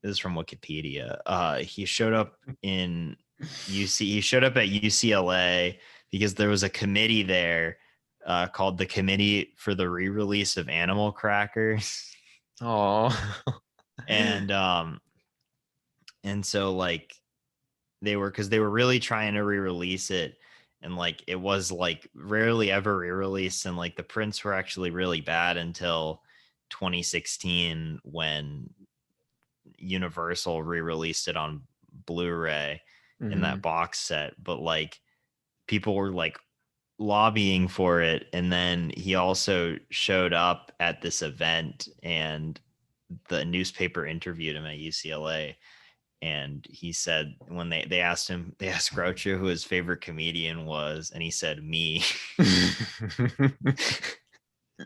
[SPEAKER 3] This is from Wikipedia. He showed up in He showed up at UCLA because there was a committee there called the Committee for the Re-Release of Animal Crackers.
[SPEAKER 2] Oh.
[SPEAKER 3] And so like they were really trying to re-release it, and like it was like rarely ever re-released, and like the prints were actually really bad until 2016 when Universal re-released it on Blu-ray in that box set. But like people were like lobbying for it, and then he also showed up at this event, and the newspaper interviewed him at UCLA, and he said when they asked Groucho who his favorite comedian was, and he said me.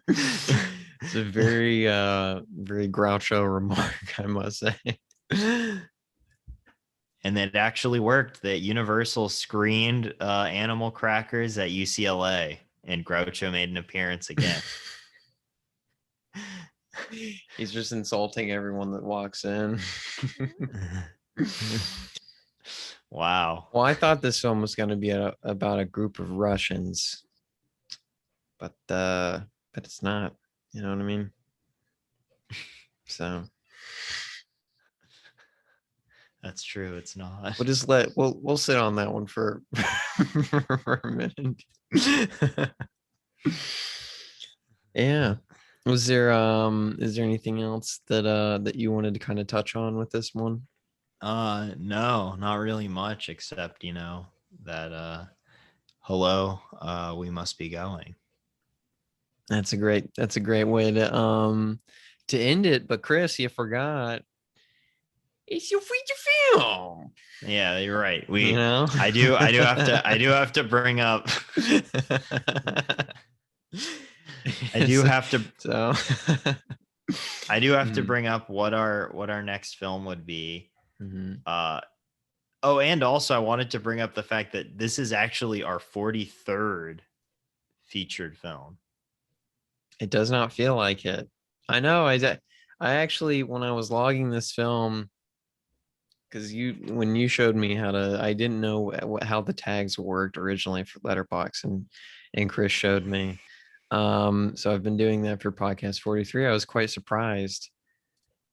[SPEAKER 2] It's a very very Groucho remark, I must say.
[SPEAKER 3] And it actually worked. That Universal screened Animal Crackers at UCLA, and Groucho made an appearance again.
[SPEAKER 2] He's just insulting everyone that walks in.
[SPEAKER 3] Wow.
[SPEAKER 2] Well, I thought this film was going to be about a group of Russians, but it's not. You know what I mean? So
[SPEAKER 3] that's true. It's not.
[SPEAKER 2] We'll just we'll sit on that one for for a minute. Yeah. Is there anything else that you wanted to kind of touch on with this one?
[SPEAKER 3] No, not really much, except that hello, we must be going.
[SPEAKER 2] That's a great way to end it. But Chris, you forgot. It's your feature film.
[SPEAKER 3] Yeah, you're right. I do have to bring up. I do have to bring up what our next film would be. And also I wanted to bring up the fact that this is actually our 43rd featured film.
[SPEAKER 2] It does not feel like it. I know. I actually, when I was logging this film, because when you showed me I didn't know how the tags worked originally for Letterboxd, and Chris showed me. So I've been doing that for podcast 43. I was quite surprised.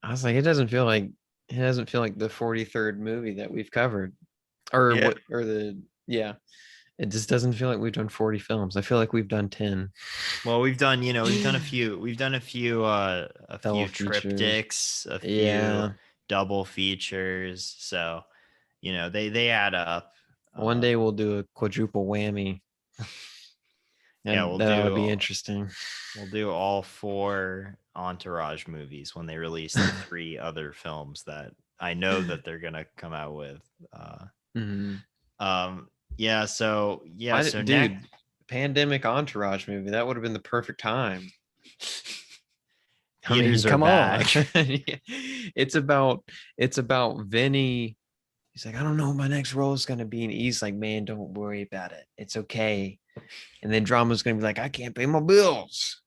[SPEAKER 2] I was like, it doesn't feel like the 43rd movie that we've covered, it just doesn't feel like we've done 40 films. I feel like we've done 10.
[SPEAKER 3] Well, we've done a few triptychs, a few double features. So, they add up.
[SPEAKER 2] One day we'll do a quadruple whammy. And that would be interesting.
[SPEAKER 3] We'll do all 4 Entourage movies when they release the 3 other films that I know that they're gonna come out with.
[SPEAKER 2] Dude, pandemic Entourage movie, that would have been the perfect time. Come on. It's about Vinny. He's like, I don't know what my next role is gonna be, and he's like, man, don't worry about it, it's okay. And then Drama's gonna be like, I can't pay my bills.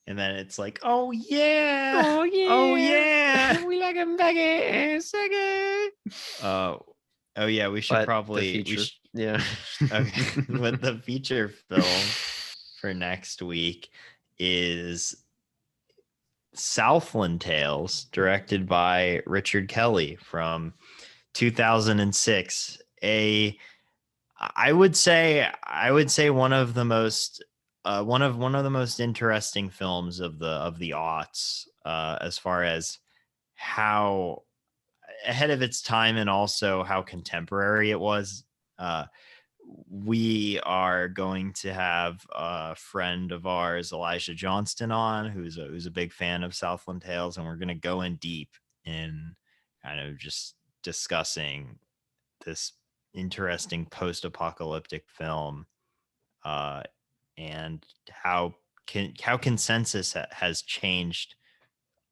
[SPEAKER 3] And then it's like, oh yeah,
[SPEAKER 2] we like him back in a second.
[SPEAKER 3] Oh yeah, we should probably okay. But the feature film for next week is Southland Tales, directed by Richard Kelly from 2006. I would say one of the most one of the most interesting films of the aughts, as far as how ahead of its time and also how contemporary it was. We are going to have a friend of ours, Elijah Johnston, on, who's a big fan of Southland Tales, and we're going to go in deep in kind of just discussing this interesting post-apocalyptic film, and how consensus has changed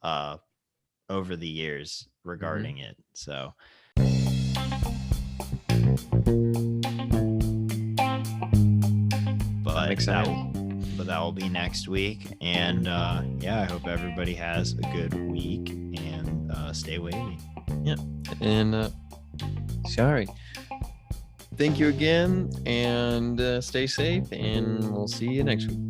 [SPEAKER 3] over the years regarding it. So that will be next week. And I hope everybody has a good week, and stay wavy.
[SPEAKER 2] Yeah. And sorry. Thank you again, and stay safe, and we'll see you next week.